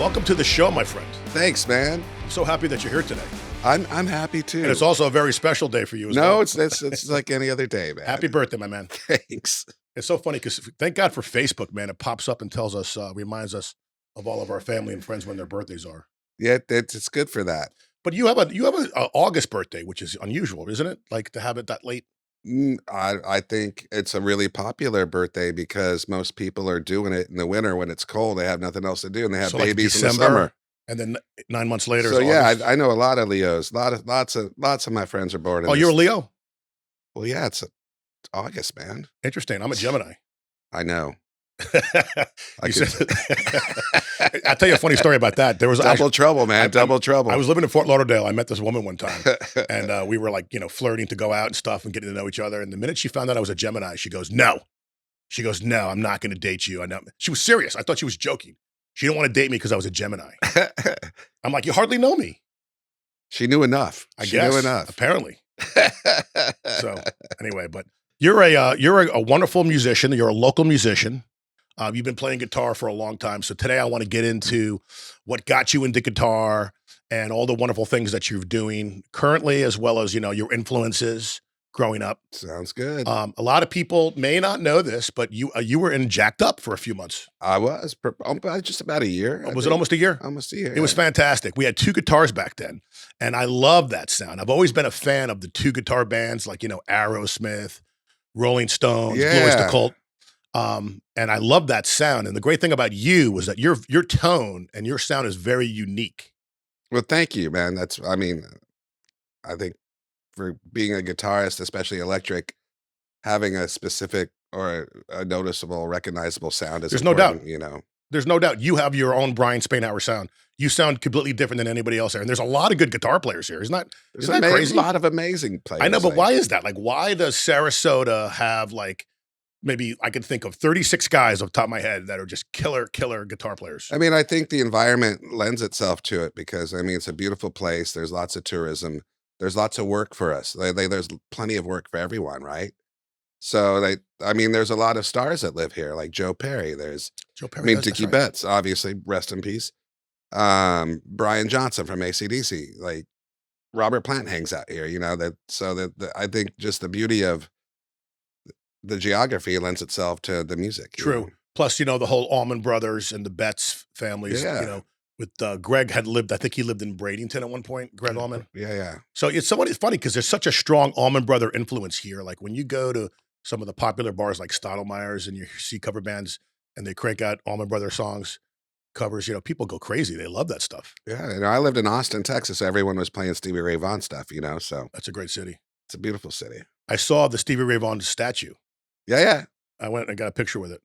welcome to the show, my friend. Thanks, man. I'm so happy that you're here today. I'm happy too. And it's also a very special day for you as well. No, it's like any other day, man. Happy birthday, my man. Thanks. It's so funny because thank God for Facebook, man. It pops up and tells us, reminds us of all of our family and friends when their birthdays are. Yeah, it's good for that. But you have a August birthday, which is unusual, isn't it? Like to have it that late. I think it's a really popular birthday because most people are doing it in the winter when it's cold. They have nothing else to do, and they have Like babies in the December, summer. and then 9 months later. So is yeah, August. I know a lot of Leos. Lots of my friends are born in. Oh, you're a Leo? Well, yeah, it's August, man. Interesting. I'm a Gemini. I know. I'll tell you a funny story about that. There was double trouble, man. Double trouble. I was living in Fort Lauderdale. I met this woman one time, and we were like, flirting to go out and stuff and getting to know each other. And the minute she found out I was a Gemini, she goes, "No." She goes, "No, I'm not going to date you." I know. She was serious. I thought she was joking. She didn't want to date me because I was a Gemini. I'm like, "You hardly know me." She knew enough. She knew enough, apparently. So anyway, but you're a wonderful musician. You're a local musician. You've been playing guitar for a long time. So today I want to get into what got you into guitar and all the wonderful things that you're doing currently, as well as, your influences growing up. Sounds good. A lot of people may not know this, but you were in Jacked Up for a few months. I was just about a year. Was it almost a year? Almost a year. It was fantastic. We had 2 guitars back then, and I love that sound. I've always been a fan of the 2 guitar bands, like, Aerosmith, Rolling Stones, Blue Oyster Cult. And I love that sound. And the great thing about you was that your tone and your sound is very unique. Well, thank you, man. I think for being a guitarist, especially electric, having a specific or a noticeable, recognizable sound is important. No doubt. There's no doubt. You have your own Bryan Spainhower sound. You sound completely different than anybody else there. And there's a lot of good guitar players here. Isn't that crazy? A lot of amazing players. I know, but why is that? Like, why does Sarasota have maybe I could think of 36 guys off the top of my head that are just killer guitar players? I mean, I think the environment lends itself to it because, it's a beautiful place. There's lots of tourism. There's lots of work for us. There's plenty of work for everyone, right? So there's a lot of stars that live here, like Joe Perry. Dickie Betts, obviously, rest in peace. Brian Johnson from AC/DC, like Robert Plant hangs out here, I think just the beauty of the geography lends itself to the music. True. Plus, the whole Allman Brothers and the Betts families, with Greg I think he lived in Bradenton at one point, Greg Allman. Yeah. So it's funny because there's such a strong Allman Brother influence here. Like when you go to some of the popular bars like Stottlemeyer's and you see cover bands and they crank out Allman Brother songs, covers, people go crazy. They love that stuff. Yeah. I lived in Austin, Texas. So everyone was playing Stevie Ray Vaughan stuff, so. That's a great city. It's a beautiful city. I saw the Stevie Ray Vaughan statue. Yeah. I went and got a picture with it.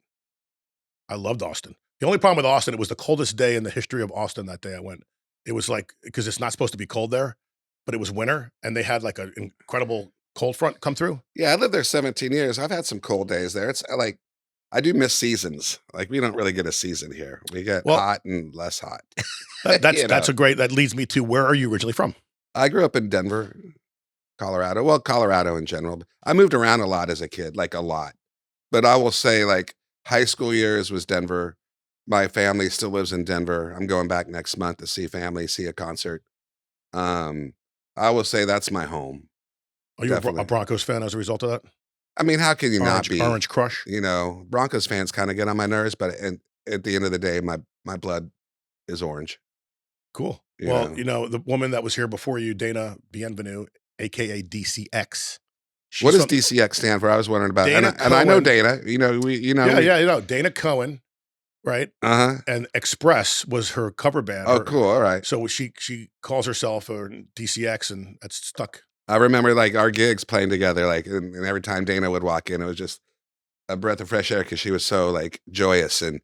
I loved Austin. The only problem with Austin, it was the coldest day in the history of Austin that day I went. It was because it's not supposed to be cold there, but it was winter, and they had like an incredible cold front come through. Yeah, I lived there 17 years. I've had some cold days there. It's like, I do miss seasons. Like, we don't really get a season here. We get hot and less hot. That leads me to, where are you originally from? I grew up in Denver, Colorado. Well, Colorado in general. I moved around a lot as a kid, like a lot. But I will say, high school years was Denver. My family still lives in Denver. I'm going back next month to see family, see a concert. I will say that's my home. Are you a Broncos fan as a result of that? How can you not be? Orange crush? Broncos fans kind of get on my nerves, but at the end of the day, my blood is orange. Cool. The woman that was here before you, Dana Bienvenue, a.k.a. DCX. What does DCX stand for? I was wondering about it. And I know Dana. Yeah, Dana Cohen, right? Uh-huh. And Express was her cover band. Oh, cool. All right. So she calls herself a DCX, and that's stuck. I remember our gigs playing together, and every time Dana would walk in, it was just a breath of fresh air because she was so joyous, and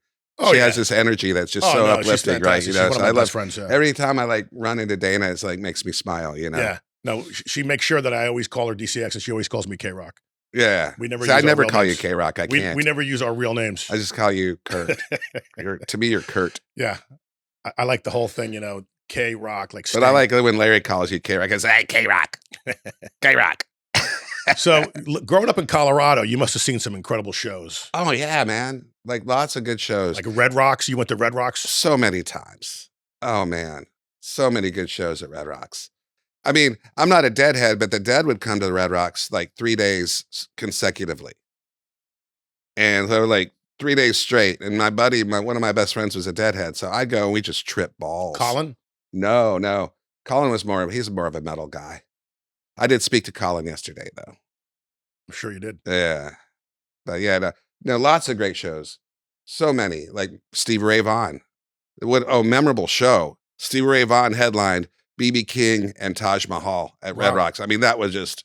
she has this energy that's just so uplifting, right? She's one of my best friends. Yeah. Every time I run into Dana, it's makes me smile, Yeah. No, she makes sure that I always call her DCX, and she always calls me K-Rock. Yeah. I never call you K-Rock. I can't. We never use our real names. I just call you Kurt. To me, you're Kurt. Yeah. I like the whole thing, K-Rock. But I like it when Larry calls you K-Rock. I say, hey, K-Rock. K-Rock. So growing up in Colorado, you must have seen some incredible shows. Oh, yeah, man. Lots of good shows. Like Red Rocks. You went to Red Rocks? So many times. Oh man, so many good shows at Red Rocks. I mean, I'm not a Deadhead, but the Dead would come to the Red Rocks like 3 days consecutively, and they were like 3 days straight. And my buddy, one of my best friends, was a Deadhead, so I go and we just trip balls. Colin? No, no, Colin was he's more of a metal guy. I did speak to Colin yesterday though. I'm sure you did. Yeah, but yeah, no, no, lots of great shows. So many, like Stevie Ray Vaughan. What memorable show. Stevie Ray Vaughan headlined BB King and Taj Mahal at Red Wow. Rocks. I mean, that was just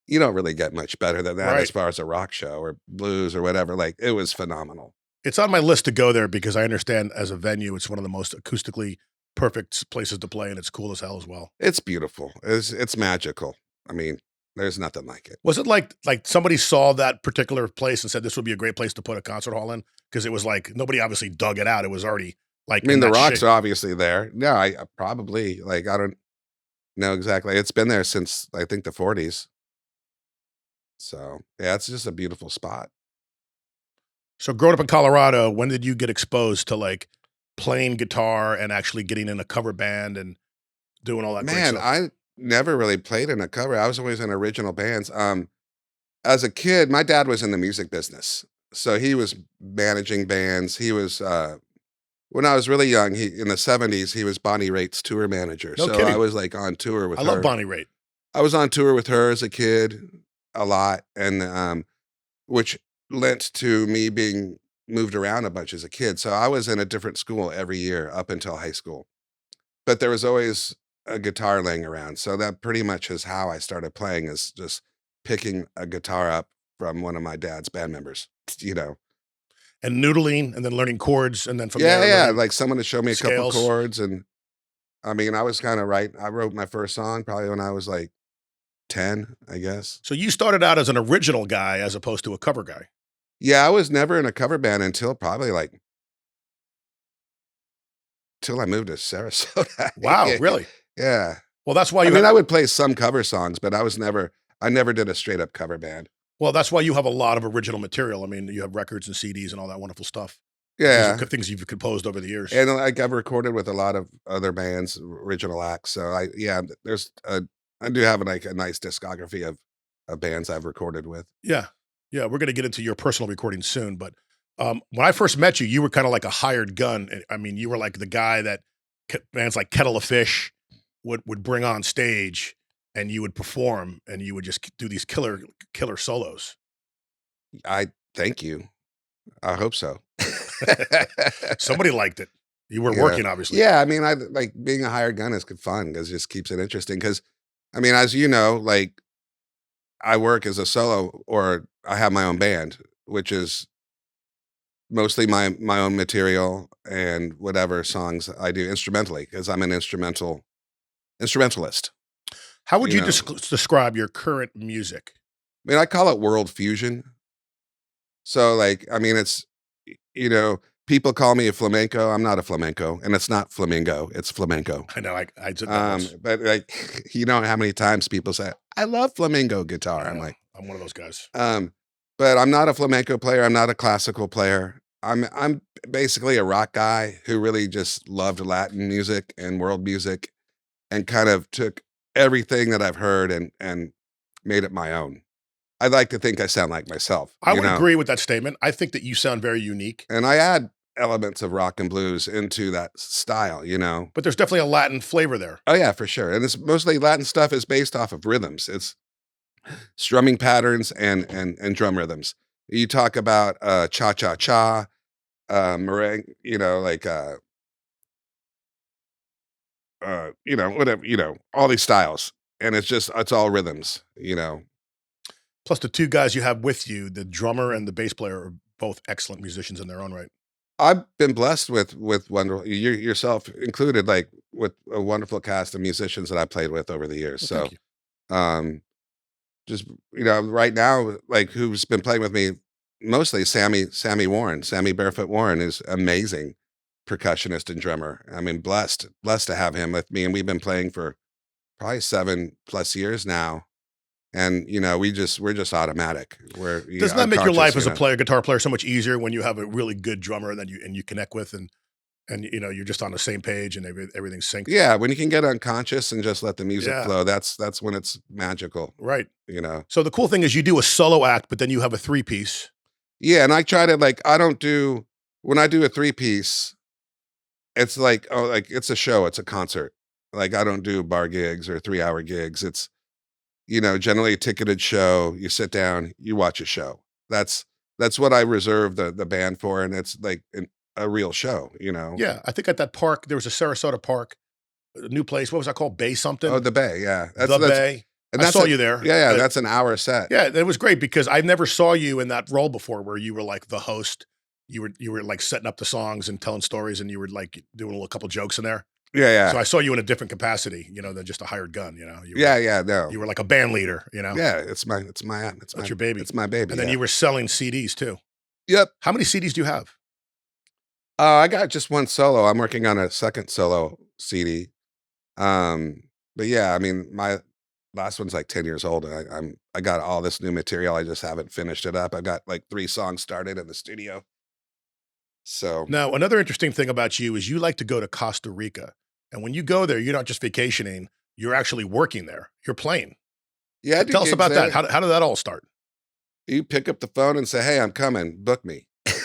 you don't really get much better than that as Right. far as a rock show or blues or whatever. Like, it was phenomenal. It's on my list to go there because I understand as a venue, it's one of the most acoustically perfect places to play, and it's cool as hell as well. It's beautiful. It's magical. I mean, there's nothing like it. Was it like somebody saw that particular place and said this would be a great place to put a concert hall in? Because it was like nobody obviously dug it out. It was already like I mean, in the that rocks shape. are obviously there. Yeah, I probably like I don't know exactly. It's been there since I think the 40s. So yeah, it's just a beautiful spot. So growing up in Colorado, when did you get exposed to like playing guitar and actually getting in a cover band and doing all that great Man, stuff? I never really played in a cover. I was always in original bands. As a kid, my dad was in the music business. So he was managing bands. He was when I was really young, he in the 70s, he was Bonnie Raitt's tour manager. No So I kidding. was like on tour with I love her. Bonnie Raitt. I was on tour with her as a kid a lot, and which lent to me being moved around a bunch as a kid. So I was in a different school every year up until high school. But there was always a guitar laying around. So that pretty much is how I started playing, is just picking a guitar up from one of my dad's band members, you know. And noodling and then learning chords and then from Yeah, there yeah, learning like someone to show me a couple scales. chords, and I mean, I was kind of right. I wrote my first song probably when I was like 10, I guess. So you started out as an original guy as opposed to a cover guy. Yeah, I was never in a cover band until probably like till I moved to Sarasota. Wow, Yeah, really? yeah. Well, that's why I you mean, have I would play some cover songs, but I never did a straight up cover band. well, that's why you have a lot of original material. I mean, you have records and CDs and all that wonderful stuff. These are Yeah. things you've composed over the years. And like I've recorded with a lot of other bands, original acts. So yeah, I do have like a nice discography of bands I've recorded with. Yeah. Yeah, we're gonna get into your personal recording soon, but, when I first met you, you were kinda like a hired gun. I mean, you were like the guy that bands like Kettle of Fish would bring on stage, and you would perform, and you would just do these killer solos. I thank you. I hope so. Somebody liked it. You were Yeah. working, obviously. Yeah, I mean, I like being a hired gun is good fun because it just keeps it interesting. Because I mean, as you know, like I work as a solo or I have my own band, which is mostly my own material and whatever songs I do instrumentally because I'm an instrumentalist. How would You you know, describe your current music? I mean, I call it world fusion. So, like, I mean, you know, people call me a flamenco. I'm not a flamenco, and it's not flamingo. It's flamenco. I know, I said that once. But like, you know how many times people say, "I love flamenco guitar." I I'm know. like, I'm one of those guys. um, but I'm not a flamenco player. I'm not a classical player. I'm basically a rock guy who really just loved Latin music and world music, and kind of took everything that I've heard and made it my own. I like to think I sound like myself, I you would know, agree with that statement. I think that you sound very unique, and I add elements of rock and blues into that style, you know. but there's definitely a Latin flavor there. Oh yeah, for sure. And it's mostly Latin stuff is based off of rhythms. It's strumming patterns and drum rhythms. You talk about cha cha cha, merengue, you know, like you know, whatever, you know, all these styles. And it's all rhythms, you know. Plus, the two guys you have with you, the drummer and the bass player, are both excellent musicians in their own right. I've been blessed with wonderful yourself included, like with a wonderful cast of musicians that I played with over the years. Well, So thank you. um just you know, right now, like who's been playing with me mostly Sammy Warren. Sammy Barefoot Warren is amazing percussionist and drummer. I mean, blessed to have him with me, and we've been playing for probably 7+ years now. And you know, we're just automatic. We're Doesn't that make your unconscious, life you as a know. player, guitar player, so much easier when you have a really good drummer that you connect with? And and you're just on the same page and everything's synced. Yeah, when you can get unconscious and just let the music Yeah, flow, that's when it's magical, right. you know? So the cool thing is you do a solo act, but then you have a three piece. Yeah, and I try to like I don't do when I do a three-piece, it's like, oh, like it's a show, it's a concert. Like I don't do bar gigs or 3-hour gigs. It's, generally a ticketed show. You sit down, you watch a show. That's what I reserve the band for, and it's like a real show, you know. Yeah, I think at that park there was a Sarasota park, a new place. What was that called? Bay Oh, something. the Bay, yeah. The That's Bay. and I that's saw a you there. yeah, yeah, that's an hour set. Yeah, it was great because I never saw you in that role before, where you were like the host. You were like setting up the songs and telling stories, and you were like doing a little couple jokes in there. Yeah, So yeah. I saw you in a different capacity, than just a hired gun. You were Yeah, yeah, no. you were like a band leader. Yeah, it's That's my your baby. it's my baby, And then yeah. you were selling CDs too. Yep. How many CDs do you have? I got just one solo. I'm working on a second solo CD. Um, but yeah, I mean, my last one's like 10 years old, and I got all this new material. I just haven't finished it up. I got like 3 songs started in the studio. So Now, another interesting thing about you is you like to go to Costa Rica, and when you go there, you're not just vacationing; you're actually working there. You're playing. yeah, I do Tell us gigs about that. there. How did that all start? You pick up the phone and say, "Hey, I'm coming. Book me." you But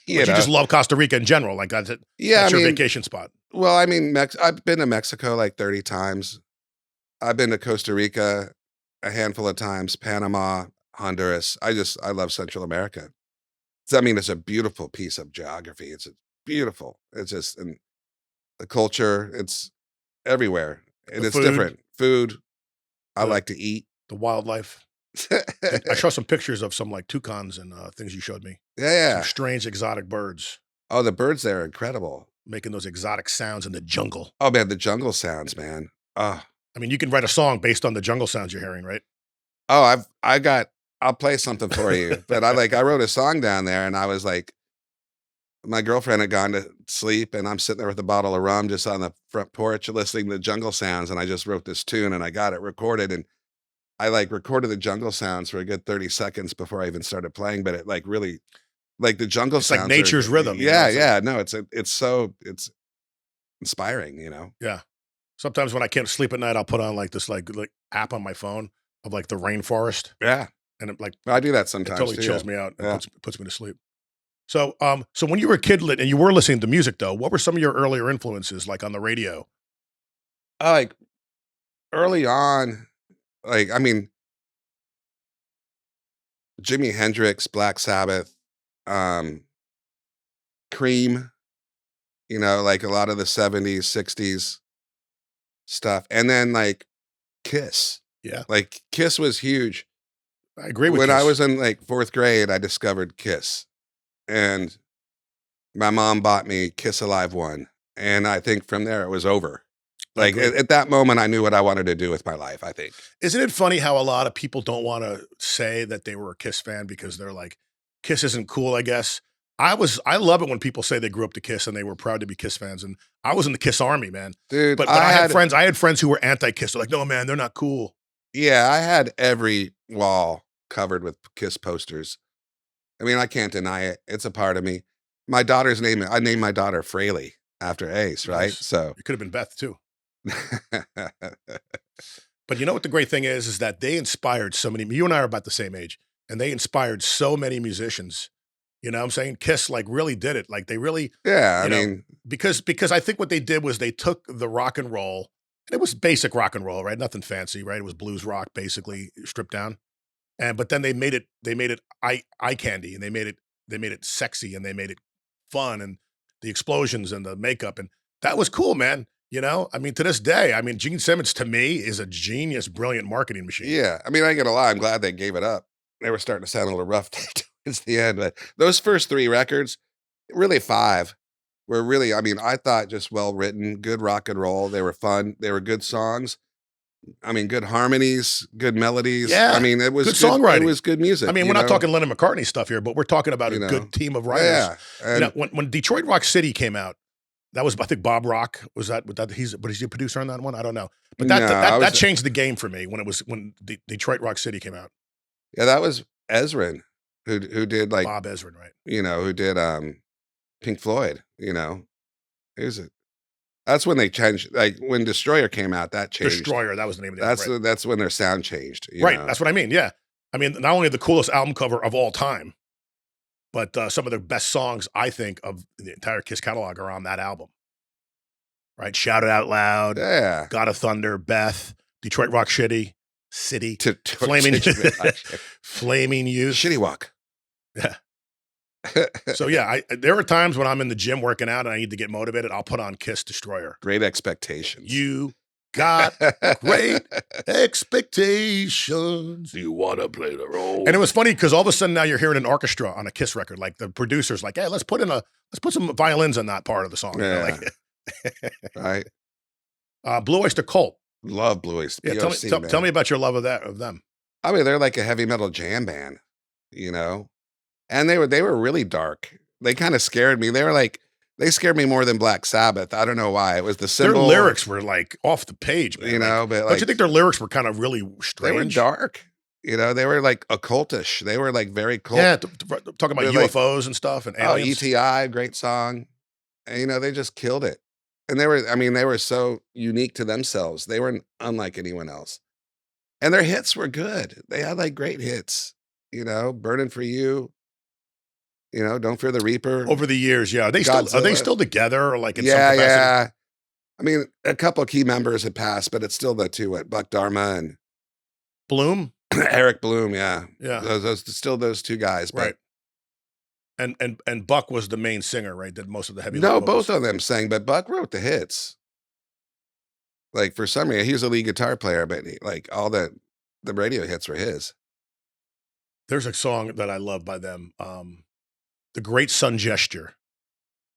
you know. just love Costa Rica in general, like that's it. Yeah, I That's your mean, vacation spot. well, I mean, I've been to Mexico like 30 times. I've been to Costa Rica a handful of times, Panama, Honduras. I love Central America. I mean, it's a beautiful piece of geography. It's beautiful. It's just and the culture. It's everywhere, The and it's food, different. Food. I the like to eat. the wildlife. And I yeah, saw some pictures of some like toucans and things you showed me. Some yeah. strange exotic birds Oh, the birds there are incredible. making those exotic sounds in the jungle. Oh man, the jungle sounds, man. Oh, I mean, you can write a song based on the jungle sounds you're hearing, right? oh, I got. I'll play something for you. But I wrote a song down there, and I was like, my girlfriend had gone to sleep, and I'm sitting there with a bottle of rum just on the front porch listening to jungle sounds, and I just wrote this tune, and I got it recorded, and I like recorded the jungle sounds for a good 30 seconds before I even started playing, but it like really like the jungle It's like sounds are nature's rhythm, yeah, It's like, yeah, no, it's inspiring. yeah. Sometimes when I can't sleep at night, I'll put on like this like app on my phone of like the rainforest, Yeah. and it like I do that it sometimes totally too. chills Yeah. me out and Yeah. puts me to sleep. So when you were a kid and you were listening to music though, what were some of your earlier influences like on the radio? Like early on, like I mean, Jimi Hendrix, Black Sabbath, um, Cream, like a lot of the 70s, 60s stuff. And then like Kiss. Yeah, Like Kiss was huge. I agree with When I Kiss. was in like 4th grade, I discovered Kiss. And my mom bought me Kiss Alive 1. And I think from there it was over. I Like agree. at that moment, I knew what I wanted to do with my life, I think. Isn't it funny how a lot of people don't want to say that they were a Kiss fan because they're like, Kiss isn't cool, I guess. I love it when people say they grew up to Kiss and they were proud to be Kiss fans. And I was in the Kiss army, man. Dude, But I had friends who were anti-Kiss. They're like, no, man, they're not cool. yeah, I had every wall covered with Kiss posters. I mean, I can't deny it. It's a part of me. I named my daughter Fraley after Ace, right? Nice. So, It could have been Beth too. But you know what the great thing is that they inspired so many. You and I are about the same age, and they inspired so many musicians. You know what I'm saying? Kiss like really did it. Like they really, yeah, I you know, mean, because I think what they did was they took the rock and roll, and it was basic rock and roll, right? Nothing fancy, right? It was blues rock basically stripped down. And but then they made it eye candy, and they made it sexy, and they made it fun, and the explosions and the makeup, and that was cool, man. I mean, to this day, I mean, Gene Simmons to me is a genius, brilliant marketing machine. yeah. I mean, I ain't gonna lie. I'm glad they gave it up. They were starting to sound a little rough towards the end, but those first 3 records, really 5, were really, I mean, I thought just well written, good rock and roll. They were fun. They were good songs. I mean, good harmonies, good melodies. I Yeah, mean, it was good good. It songwriting. was good I music. mean, we're not talking Lennon McCartney stuff here, but we're talking about a You know. good team of writers. Yeah, and When Detroit Rock City came out, that was I think Bob Rock was that but is he a producer on that one? I don't know, but no, that changed the game for me when Detroit Rock City came out. yeah, that was Ezrin who did like Bob Ezrin, right? who did Pink Floyd. Who's it? That's when they changed, like, when Destroyer came out, that changed. Destroyer, that was the name of the album, right? That's when their sound changed, you Right, know? that's what I mean, yeah. I mean, not only the coolest album cover of all time, but, some of the best songs, I think, of the entire Kiss catalog are on that album, right? Shout It Out Loud, Yeah. God of Thunder, Beth, Detroit Rock City, To Flaming Shitty Flaming Youth. Walk. Yeah. So, yeah, there are times when I'm in the gym working out and I need to get motivated, I'll put on Kiss Destroyer. Great Expectations. You got great expectations. Do you wanna play the role? And it was funny because all of a sudden now you're hearing an orchestra on a Kiss record. Like the producer's like, "Hey, let's put some violins in that part of the song." You know, Yeah. like, Right? Blue Oyster Cult. Love Blue Oyster Yeah, POC, tell me man. about your love of them. I mean, they're like a heavy metal jam band, you know? And they were really dark. They kinda scared me. They scared me more than Black Sabbath. I don't know why. It was the Their symbol, lyrics were like off the page, man. you Like, know, but, don't like, you think their lyrics were kind of really they were strange? dark. You know, they were, like, occultish. They were, like, very cult. Yeah, talking about They're like, UFOs and stuff and oh, aliens. ETI, great song. And, you know, they just killed it. And they were so unique to themselves. They weren't unlike anyone else. And their hits were good. They had, like, great hits, you know, Burning for You, you know, Don't Fear the Reaper, Over the years, yeah. Are they Godzilla. still together or like in some Yeah, capacity? yeah. I mean, a couple key members had passed, but it's still the two, what, Buck Dharma and Bloom? Eric Bloom, yeah. Yeah. Those two guys, but Right. And Buck was the main singer, right? Did most of the heavy no, vocals. both of them sang, but Buck wrote the hits. Like, for some reason, he was a lead guitar player, but like all the radio hits were his. There's a song that I love by them, The Great Sun Gesture.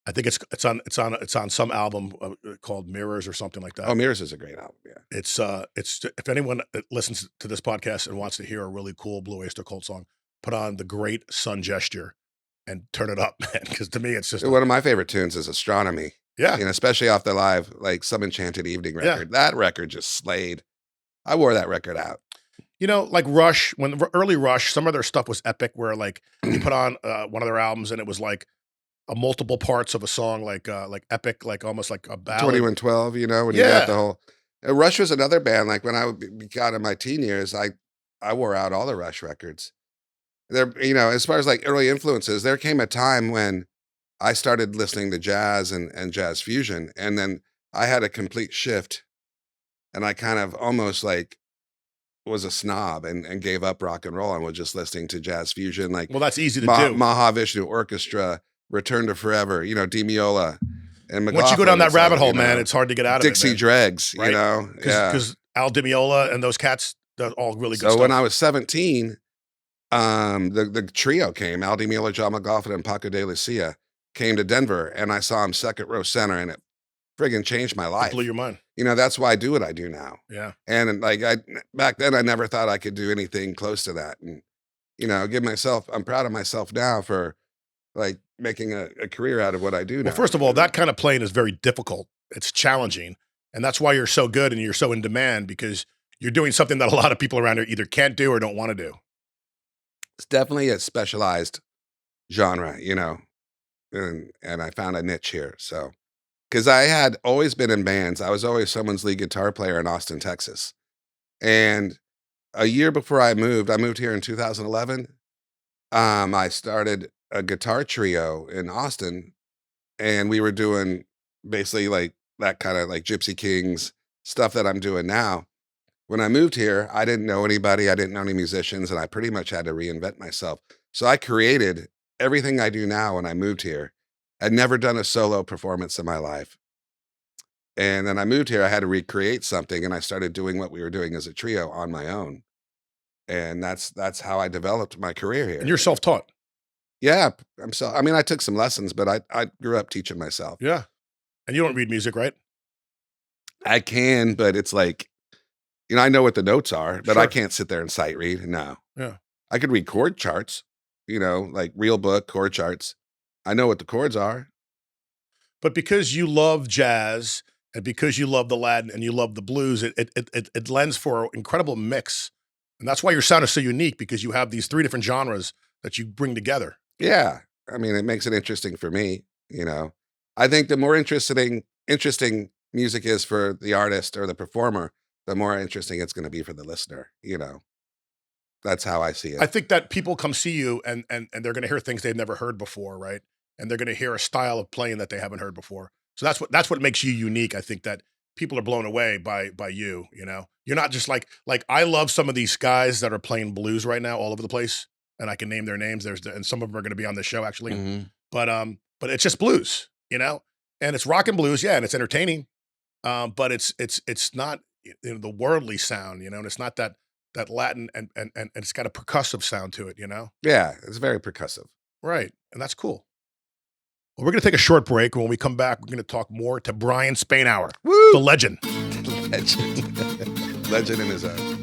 I think it's on some album, called Mirrors or something like that. Oh, Mirrors is a great album, yeah. It's if anyone listens to this podcast and wants to hear a really cool Blue Oyster Cult song, put on The Great Sun Gesture and turn it up, man, because to me, it's just One of my favorite tunes is Astronomy, yeah. you know, especially off the live, like, Some Enchanted Evening Yeah. record. That record just slayed. I wore that record out. You know, like Rush, when early Rush, some of their stuff was epic where, like, you put on, one of their albums and it was like a multiple parts of a song, like epic, like almost like a ballad. 2112, you know, when you Yeah. got the whole Rush was another band, like, when got in my teen years, I wore out all the Rush records. There, you know, as far as, like, early influences, there came a time when I started listening to jazz and jazz fusion, and then I had a complete shift, and I kind of almost, like, was a snob and gave up rock and roll and was just listening to jazz fusion, like Well, that's easy to do. Mahavishnu Orchestra, Return to Forever, you know, Di Meola, and Once you go down McLaughlin that and rabbit stuff, hole, you man, know, it's hard to get out of Dixie it, man. Dregs, Right? you know, yeah. Because Al Di Meola and those cats, they're all really good So stuff. when I was 17, the trio came, Al Di Meola, John McLaughlin, and Paco de Lucia came to Denver, and I saw him second row center, and it friggin' changed my It life. blew your mind. You know, that's why I do what I do now. Yeah. And, like, back then, I never thought I could do anything close to that. And, you know, I'm proud of myself now for, like, making a career out of what I do now. Well, first of all, that kind of playing is very difficult. It's challenging. And that's why you're so good and you're so in demand because you're doing something that a lot of people around here either can't do or don't want to do. It's definitely a specialized genre, you know, and I found a niche here. So, because I had always been in bands, I was always someone's lead guitar player in Austin, Texas. And a year before I moved here in 2011. I started a guitar trio in Austin, and we were doing basically like that kind of like Gypsy Kings stuff that I'm doing now. When I moved here, I didn't know anybody, I didn't know any musicians, and I pretty much had to reinvent myself. So I created everything I do now when I moved here. I'd never done a solo performance in my life. And then I moved here, I had to recreate something, and I started doing what we were doing as a trio on my own. And that's how I developed my career And here. you're self-taught. Yeah, I mean, I took some lessons, but I grew up teaching myself. Yeah. And you don't read music, right? I can, but it's like, you know, I know what the notes are, but I Sure. can't sit there and sight read. No. Yeah. I could read chord charts, you know, like real book chord charts. I know what the chords are. But because you love jazz and because you love the Latin and you love the blues, it lends for an incredible mix. And that's why your sound is so unique because you have these three different genres that you bring together. Yeah. I mean, it makes it interesting for me, you know. I think the more interesting music is for the artist or the performer, the more interesting it's going to be for the listener. That's how I see I it. think that people come see you and they're gonna hear things they've never heard before, right? And they're gonna hear a style of playing that they haven't heard before. So that's what makes you unique. I think that people are blown away by you, you know? You're not just like I love some of these guys that are playing blues right now all over the place, and I can name their names. And some of them are gonna be on the show actually. Hmm. But it's just blues, you know? And it's rock and blues, yeah, and it's entertaining. But it's not the worldly sound, you know, and it's not that Latin and it's got a percussive sound to it, you know? Yeah, it's very percussive. Right. And that's cool. Well, we're gonna take a short break. When we come back, we're gonna talk more to Bryan Spainhower, the Woo! legend. Legend. Legend in his own.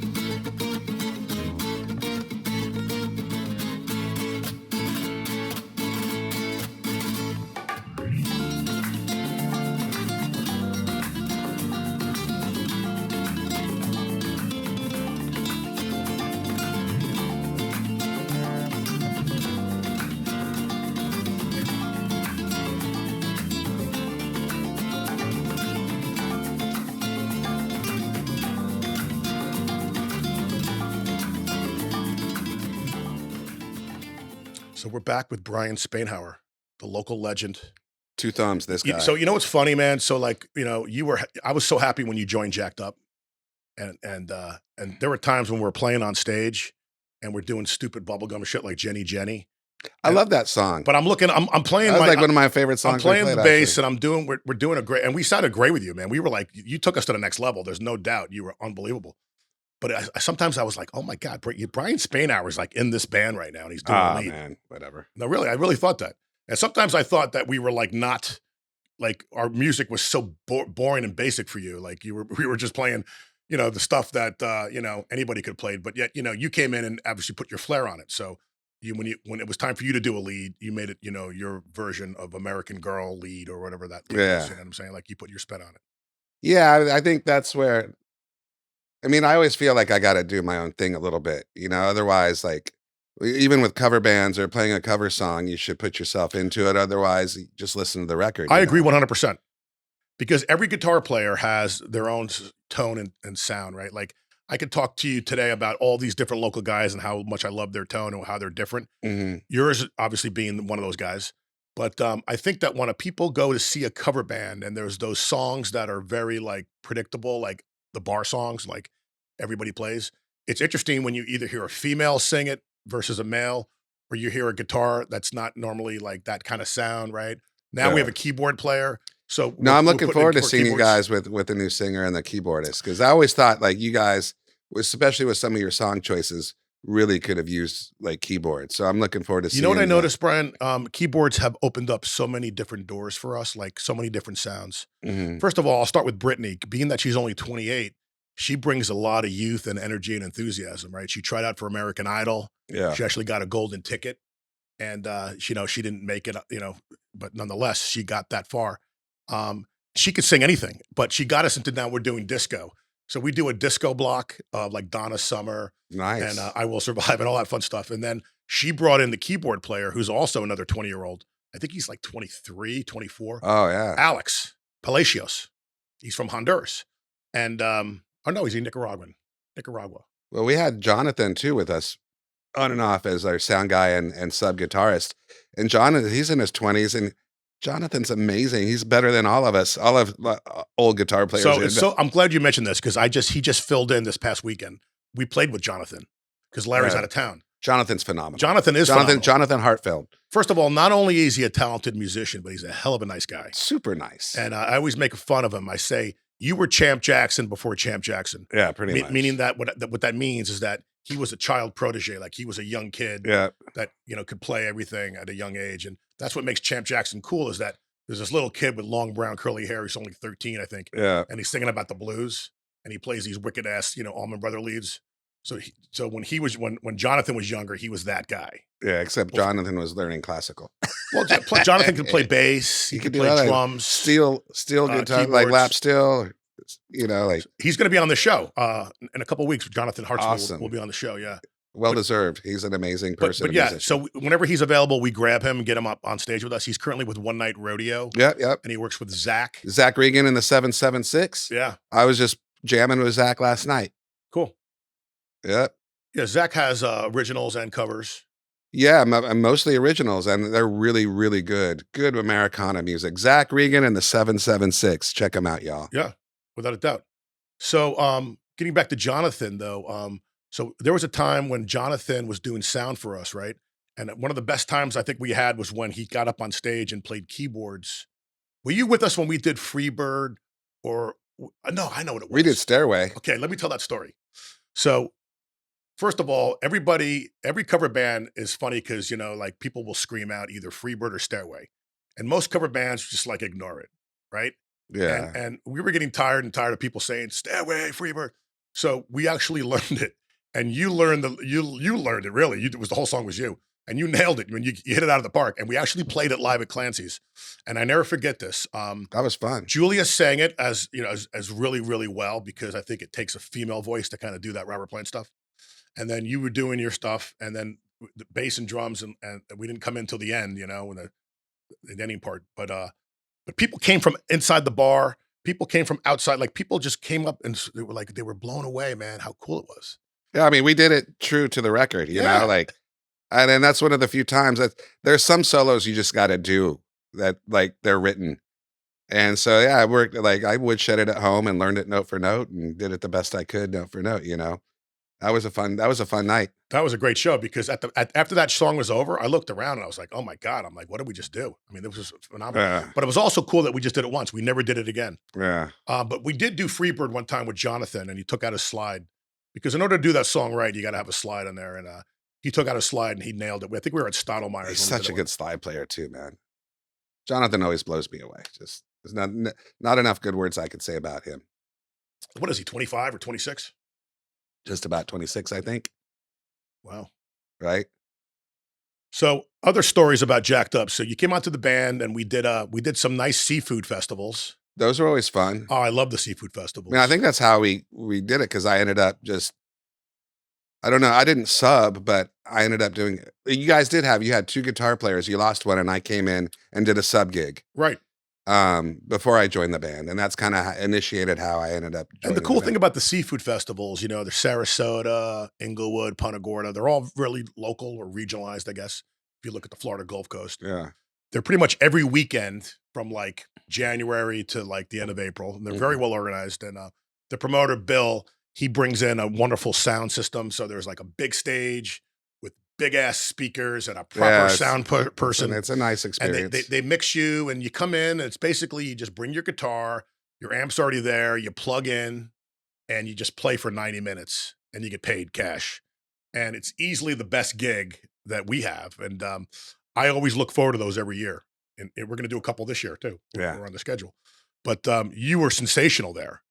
So we're back with Bryan Spainhower, the local legend. Two thumbs, this guy. So you know what's funny, man? So like, I was so happy when you joined Jacked Up. And there were times when we're playing on stage and we're doing stupid bubblegum shit like Jenny Jenny. I love that song. But I'm playing That was like one of my favorite songs. I'm playing we the played, bass actually. and we're doing a great, and we sounded great with you, man. We were like, you took us to the next level. There's no doubt. You were unbelievable. But sometimes I was like, oh my God, Bryan Spainhower is like in this band right now and he's doing the lead. Man, whatever. No, really, I really thought that. And sometimes I thought that we were like not like our music was so boring and basic for you. Like we were just playing, the stuff that anybody could play. But yet, you came in and obviously put your flair on it. So when it was time for you to do a lead, you made it, your version of American Girl lead or whatever that lead Yeah. is. You know what I'm saying? Like you put your spin on it. Yeah, I think that's where. I mean, I always feel like I got to do my own thing a little bit, Otherwise, like even with cover bands or playing a cover song, you should put yourself into it. Otherwise, you just listen to the record. I agree 100%. Because every guitar player has their own tone and sound, right? Like I could talk to you today about all these different local guys and how much I love their tone and how they're different. Hmm. Yours obviously being one of those guys. But I think that when people go to see a cover band and there's those songs that are very like predictable, like the bar songs, like everybody plays, it's interesting when you either hear a female sing it versus a male, or you hear a guitar that's not normally like that kind of sound, right? Now we have Yeah. a keyboard player. So No, I'm we're looking putting in forward to more seeing you keyboards. guys with the new singer and the keyboardist because I always thought like you guys, especially with some of your song choices, really could have used like keyboards. So I'm looking forward to You seeing. know what I noticed, Brian? Keyboards have opened up so many different doors for us, like so many different sounds. Hmm. First of all, I'll start with Brittany. Being that she's only 28, she brings a lot of youth and energy and enthusiasm, right? She tried out for American Idol. Yeah. She actually got a golden ticket, and she didn't make it, but nonetheless, she got that far. She could sing anything, but she got us into now we're doing disco. So we do a disco block of like Donna Summer Nice. and I Will Survive and all that fun stuff. And then she brought in the keyboard player who's also another 20-year-old. I think he's like 23, 24. Oh yeah. Alex Palacios. He's from Honduras. And oh no, he's a Nicaraguan. Nicaragua. Well, we had Jonathan too with us on and off as our sound guy and sub guitarist. And Jonathan, he's in his 20s and Jonathan's amazing. He's better than all of us, all of old guitar players. So I'm glad you mentioned this because he just filled in this past weekend. We played with Jonathan because Larry's out of town. Jonathan's phenomenal. Jonathan is phenomenal. Jonathan Hartfeld. First of all, not only is he a talented musician, but he's a hell of a nice guy. Super nice. And I always make fun of him. I say, you were Champ Jackson before Champ Jackson. Yeah, pretty much. Meaning that what that means is that he was a child protege, like he was a young kid Yeah. that could play everything at a young age, and that's what makes Champ Jackson cool. Is that there's this little kid with long brown curly hair. He's only 13, I think, Yeah. and he's singing about the blues, and he plays these wicked ass Allman Brother leads. So when Jonathan was younger, he was that guy. Yeah, except Jonathan was learning classical. Well, Jonathan could play bass. He could play do drums, steel guitar, like keyboards. lap steel. Like He's going to be on the show in a couple of weeks. Jonathan Hartsfield Awesome. will be on the show. Yeah. Well deserved. He's an amazing person But and yeah, musician. so whenever he's available, we grab him and get him up on stage with us. He's currently with One Night Rodeo, Yep, yep. and he works with Zach. Zach Regan in the 776. Yeah, I was just jamming with Zach last night. cool. Yep. Yeah, Zach has originals and covers. Yeah, mostly originals, and they're really, really good. Good Americana music. Zach Regan and the 776. Check them out, y'all. Yeah, without a doubt. So, getting back to Jonathan though, so there was a time when Jonathan was doing sound for us, right? And one of the best times I think we had was when he got up on stage and played keyboards. Were you with us when we did Freebird or no, I know what it We did was. Stairway. Okay, let me tell that story. So, first of all, every cover band is funny because, like people will scream out either Freebird or Stairway. And most cover bands just like ignore it, right? And Yeah. and we were getting tired of people saying Stairway, Freebird. So we actually learned it. And you learned you learned it really. It was the whole song was you. And you nailed it when you hit it out of the park. And we actually played it live at Clancy's. And I never forget this. That was fun. Julia sang it as as really, really well because I think it takes a female voice to kind of do that Robert Plant stuff. And then you were doing your stuff, and then the bass and drums, and we didn't come in till the end, in the ending part. But people came from inside the bar. People came from outside. Like people just came up and they were blown away, man. How cool it was. Yeah, I mean, we did it true to the record, Yeah, like, and then that's one of the few times that there's some solos you just got to do that, like they're written. And so, yeah, I worked like I would shed it at home and learned it note for note and did it the best I could note for note. That was a fun night. that was a great show because after that song was over, I looked around and I was like, oh my god, I'm like, what did we just do? I mean, it was phenomenal. Yeah. But it was also cool that we just did it once. We never did it again. Yeah. But we did do Freebird one time with Jonathan, and he took out his slide because in order to do that song right, you got to have a slide in there. And he took out a slide and he nailed it. I think we were at Stottlemeyer's. He's when we such did a it good slide player too, man. Jonathan always blows me away. Just there's not enough good words I could say about him. What is he, 25 or 26? Just about 26, I think. Wow. Right? So other stories about Jacked Up. So you came out to the band and we did some nice seafood festivals. Those were always fun. Oh, I love the seafood I festivals. mean, I think that's how we did it because I ended up just I don't know. I didn't sub, but I ended up doing. You guys you had two guitar players. You lost one, and I came in and did a sub gig Right. before I joined the band, and that's kind of initiated how I ended up. And the Joining cool thing band. about the seafood festivals, they're Sarasota, Inglewood, Punta Gorda. They're all really local or regionalized, I guess. If you look at the Florida Gulf Coast, Yeah. they're pretty much every weekend from like January to like the end of April. And they're very Mhm. well organized. And the promoter, Bill, he brings in a wonderful sound system. So there's like a big stage with big ass speakers and a proper Yeah, sound person. It's a nice And experience. they mix you and you come in. And it's basically you just bring your guitar, your amp's already there, you plug in, and you just play for 90 minutes and you get paid cash. And it's easily the best gig that we have. And I always look forward to those every year. And we're going to do a couple this year too. Yeah. We're on the schedule. But you were sensational there.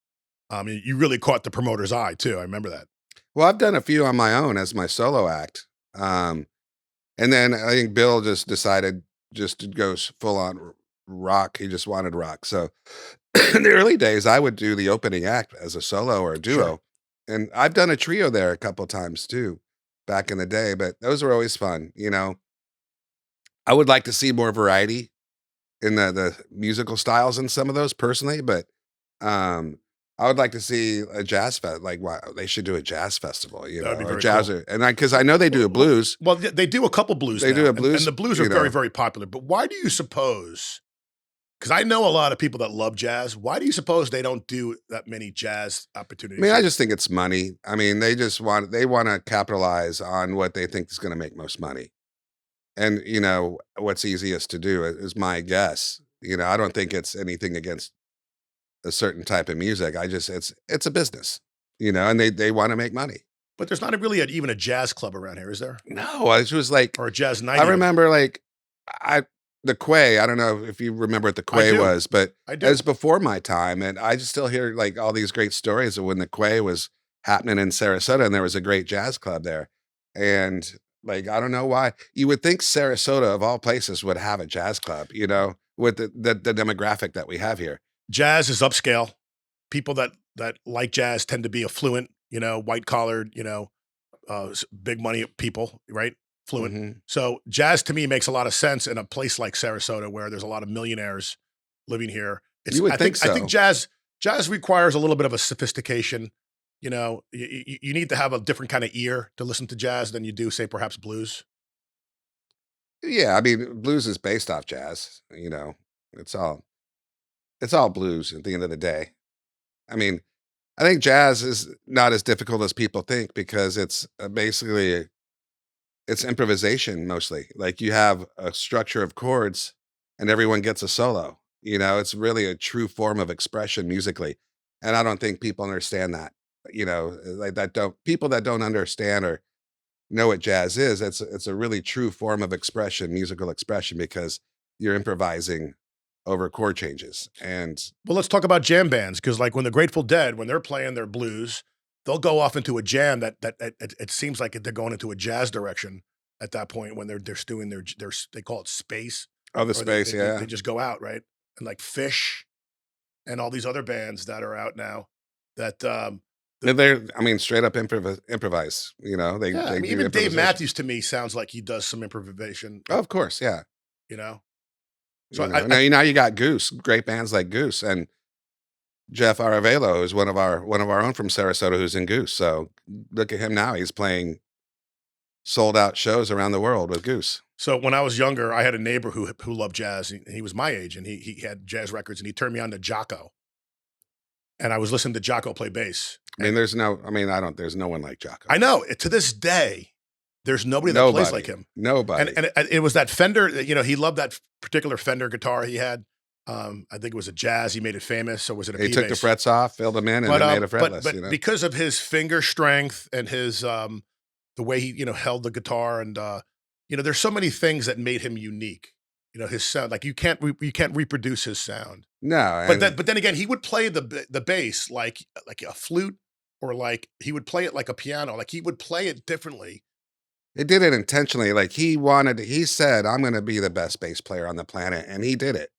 You really caught the promoter's eye too. I remember that. Well, I've done a few on my own as my solo act, and then I think Bill just decided just to go full on rock. He just wanted rock. So in the early days, I would do the opening act as a solo or a duo, Sure. and I've done a trio there a couple times too, back in the day. But those were always fun. I would like to see more variety in the musical styles in some of those personally, but um I would like to see a jazz fest. Like, wow, they should do a jazz festival, That'd be or very jazz, cool. and because I know they do a blues. Well, they do a couple blues They now, do a and blues, the blues are you very, know. very popular. But why do you suppose? Because I know a lot of people that love jazz. Why do you suppose they don't do that many jazz I opportunities? mean, I just think it's money. I mean, they want to capitalize on what they think is going to make most money, and what's easiest to do is my guess. I don't think it's anything against a certain type of music. It's a business, and they want to make money. But there's not really even a jazz club around here, is there? No, it was like Or a jazz night? I even? remember like I the Quay. I don't know if you remember what the Quay do. was, but I it do. was before my time, and I just still hear like all these great stories of when the Quay was happening in Sarasota, and there was a great jazz club there. And like I don't know why you would think Sarasota of all places would have a jazz club, with the demographic that we have here. Jazz is upscale. People that like jazz tend to be affluent, white collared, big money people, right? Fluent. Mhm. So jazz to me makes a lot of sense in a place like Sarasota where there's a lot of millionaires living here. It's You would I think think I think so. jazz requires a little bit of a sophistication. You know, you need to have a different kind of ear to listen to jazz than you do, say, perhaps blues. Yeah, I mean, blues is based off jazz, you know. It's all it's all blues at the end of the day. I mean, I think jazz is not as difficult as people think because it's basically it's improvisation mostly. Like you have a structure of chords and everyone gets a solo. You know, it's really a true form of expression musically. And I don't think people understand that. You know, like that don't people that don't understand or know what jazz is, it's a really true form of expression, musical expression because you're improvising over chord changes. And Well, let's talk about jam bands because, like, when the Grateful Dead, when they're playing their blues, they'll go off into a jam that it seems like they're going into a jazz direction at that point when they're doing their they call it space, oh, the or space, they yeah. just go out, right? And like Fish and all these other bands that are out now that the They're I mean, straight up improvise, you know, yeah, I they mean, do even Dave improvisation. Matthews to me sounds like he does some improvisation, Oh, of course, yeah. you know. So You know, now you got Goose, great bands like Goose, and Jeff Aravelo is one of our own from Sarasota who's in Goose. So look at him now; he's playing sold out shows around the world with Goose. So when I was younger, I had a neighbor who loved jazz, and he was my age, and he had jazz records, and he turned me on to Jocko, and I was listening to Jocko play bass, I mean, and I don't, there's no one like Jocko. I know to this day, there's nobody that plays like Nobody, him, and nobody. it was that Fender, you know, he loved that particular Fender guitar he had. I think it was a Jazz. He made it famous, or was it a He P took the bass? frets off, filled them in, and But then made a fretless. You but know, because of his finger strength and his the way he, you know, held the guitar, and you know, there's so many things that made him unique. You know, his sound, like you can't reproduce his sound. no, But and then again, he would play the bass like a flute, or like he would play it like a piano. Like he would play it differently. it did it intentionally. Like he said, "I'm going to be the best bass player on the planet," and he did it.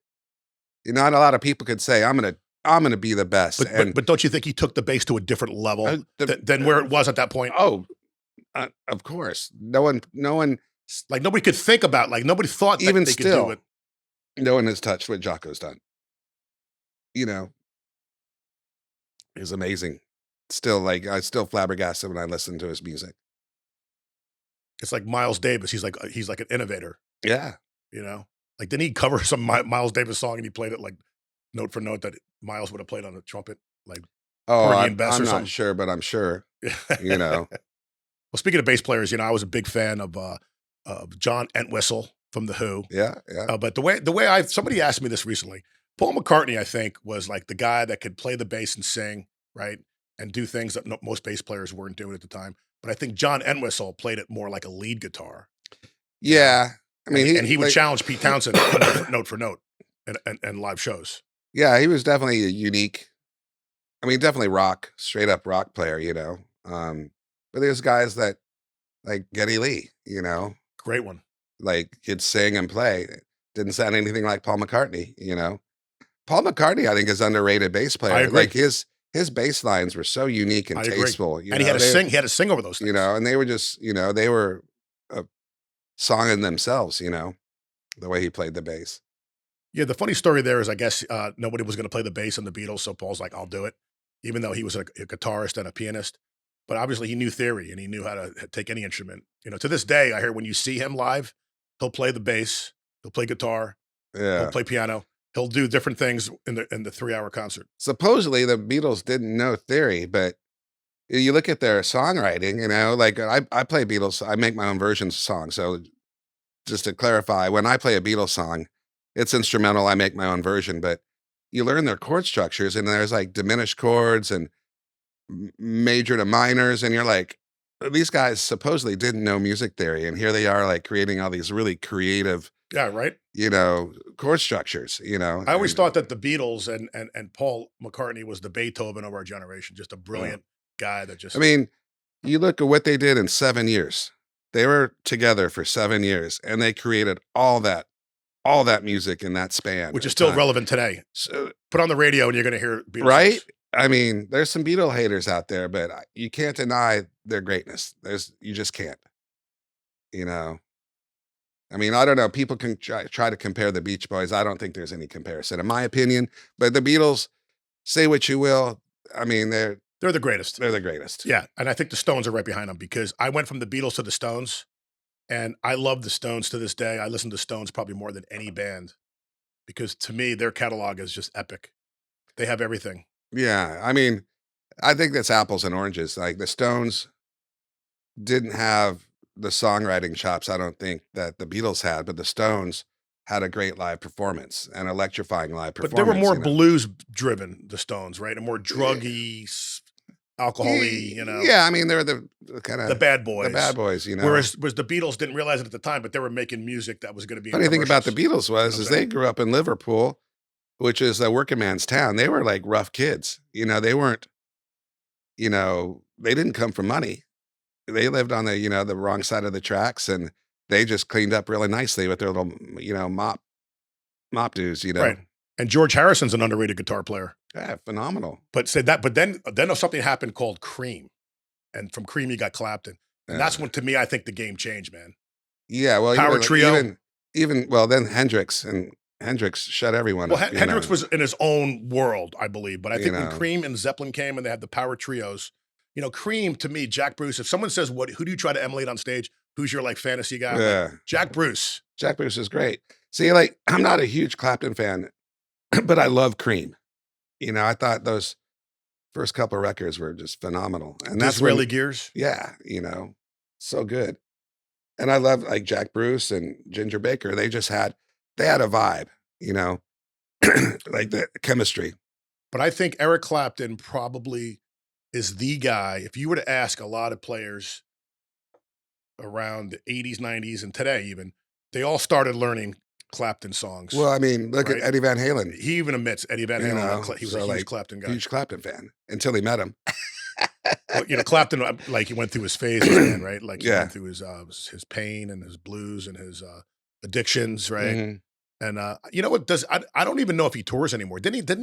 Not a lot of people could say, I'm gonna be the best." And But don't you think he took the bass to a different level the than where it was at that point? oh, of course, no one, Like nobody could think about, like nobody thought that even they could do still, it. no one has touched what Jocko's done. You know, is amazing. Still, like I still flabbergasted when I listen to his music. It's like Miles Davis. He's like an innovator. Yeah. You know, like didn't he cover some Miles Davis song and he played it like note for note that Miles would have played on the trumpet, like Oh, Porgy and Bess I'm or not something? sure, but I'm sure. You Well, know. speaking of bass players, you know, I was a big fan of John Entwistle from the Who. Yeah, yeah, But the way I somebody asked me this recently, Paul McCartney, I think, was like the guy that could play the bass and sing, right, and do things that most bass players weren't doing at the time. But I think John Entwistle played it more like a lead guitar, you know, yeah. I mean, and he would challenge Pete Townsend note for note, and live shows. yeah, he was definitely a unique. I mean, definitely rock, straight up rock player. But there's guys that like Geddy Lee. Great one. Like could sing and play. Didn't sound anything like Paul McCartney. Paul McCartney, I think, is underrated bass I player. agree. Like his bass lines were so unique and I agree. tasteful. And he had to sing. He had to sing over those things. And they were just, they were a song in themselves. The way he played the bass. Yeah, the funny story there is, I guess nobody was going to play the bass in the Beatles, so Paul's like, "I'll do it," even though he was a guitarist and a pianist. But obviously, he knew theory and he knew how to take any instrument. You know, to this day, I hear when you see him live, he'll play the bass, he'll play guitar, he'll Yeah. play piano, he'll do different things in the 3 hour concert. Supposedly the Beatles didn't know theory, but you look at their songwriting. Like I play Beatles. I make my own versions of songs. So just to clarify, when I play a Beatles song, it's instrumental. I make my own version, but you learn their chord structures, and there's like diminished chords and major to minors, and you're like, these guys supposedly didn't know music theory, and here they are like creating all these really creative, Yeah, right. chord structures. I always And thought that the Beatles and Paul McCartney was the Beethoven of our generation, just a uh, brilliant guy that I just, mean, you look at what they did in 7 years. They were together for 7 years, and they created all that music in that span which is of still time. relevant today. So, Put on the radio and you're going to hear Beatles right? songs. I mean, there's some Beatle haters out there, but you can't deny their greatness. You just can't, you know. I mean, I don't know. People can try to compare the Beach Boys. I don't think there's any comparison, in my opinion. But the Beatles, say what you will. I mean, They're the greatest. they're the greatest. Yeah, and I think the Stones are right behind them because I went from the Beatles to the Stones, and I love the Stones to this day. I listen to Stones probably more than any band because to me, their catalog is just epic. They have everything. Yeah, I mean, I think that's apples and oranges. Like the Stones didn't have the songwriting chops, I don't think, that the Beatles had, but the Stones had a great live performance, an electrifying live But they were performance, more you know? blues driven, the Stones, right? And more Yeah, druggy, alcohol-y, yeah, I mean, they're the the kinda bad the bad boys. boys, you know? Whereas the Beatles didn't realize it at the time, but they were making music that was gonna be in Funny thing about the commercials. Beatles You know was what is I'm saying? they grew up in Liverpool, which is a working man's town. They were like rough kids, you know? They weren't, they didn't come from money. They lived on the wrong side of the tracks, and they just cleaned up really nicely with their little, mop dues, you know? Right. And George Harrison's an underrated guitar player. Yeah, phenomenal. But said that but then something happened called Cream, and from Cream, you got Clapton. And Yeah. that's when, to me, I think the game changed, man. Yeah, well, Power trio. well, then Hendrix shut everyone Well, up, Hendrix was in his own world, I believe, but I you think when know? Cream and Zeppelin came and they had the power trios, Cream to me, Jack Bruce, if someone says, who do you try to emulate on stage? Who's your, like, fantasy guy? I'm like, Yeah. Jack Bruce. Jack Bruce is great. See, like, I'm not a huge Clapton fan, but I love Cream. I thought those first couple records were just phenomenal, and that's when Disraeli Gears. yeah, so good. And I love, like, Jack Bruce and Ginger Baker. They had a vibe, you know? Like, the chemistry. But I think Eric Clapton probably is the guy. If you were to ask a lot of players around the 80s, 90s, and today even, they all started learning Clapton songs, Well, I mean, look at right? Eddie Van Halen, He even admits Eddie Van Halen, he was a so, huge like, Clapton guy. huge Clapton fan until he met him. Well, Clapton, like, he went through his phases, man, right? Like, he Yeah. went through his pain and his blues and his, addictions, right? Mhm. And, you know what, I don't even know if he tours anymore. Doesn't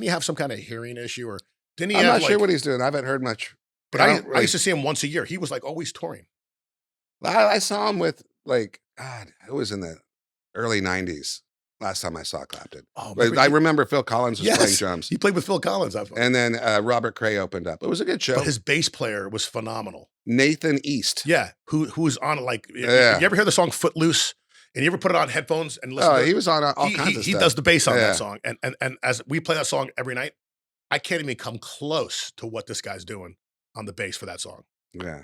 he have some kinda hearing issue, or didn't he I'm have, not sure like, what he's doing. I haven't heard much. but I I don't I really used to see him once a year. He was, like, always touring. I saw him with, like, God, it was in the early '90s last time I saw Clapton. Oh, But remember I he remember Phil Collins was playing Yes, drums, he played with Phil Collins, and then, Robert Cray opened up. It was a good but show. his bass player was phenomenal. Nathan East. Yeah, who was on, like, you Yeah. ever hear the song Footloose? And you ever put it on headphones and listen Oh, to he was on all he kinds of he stuff. does the bass on that Yeah, song, and as we play that song every night, I can't even come close to what this guy's doing on the bass for that song. yeah.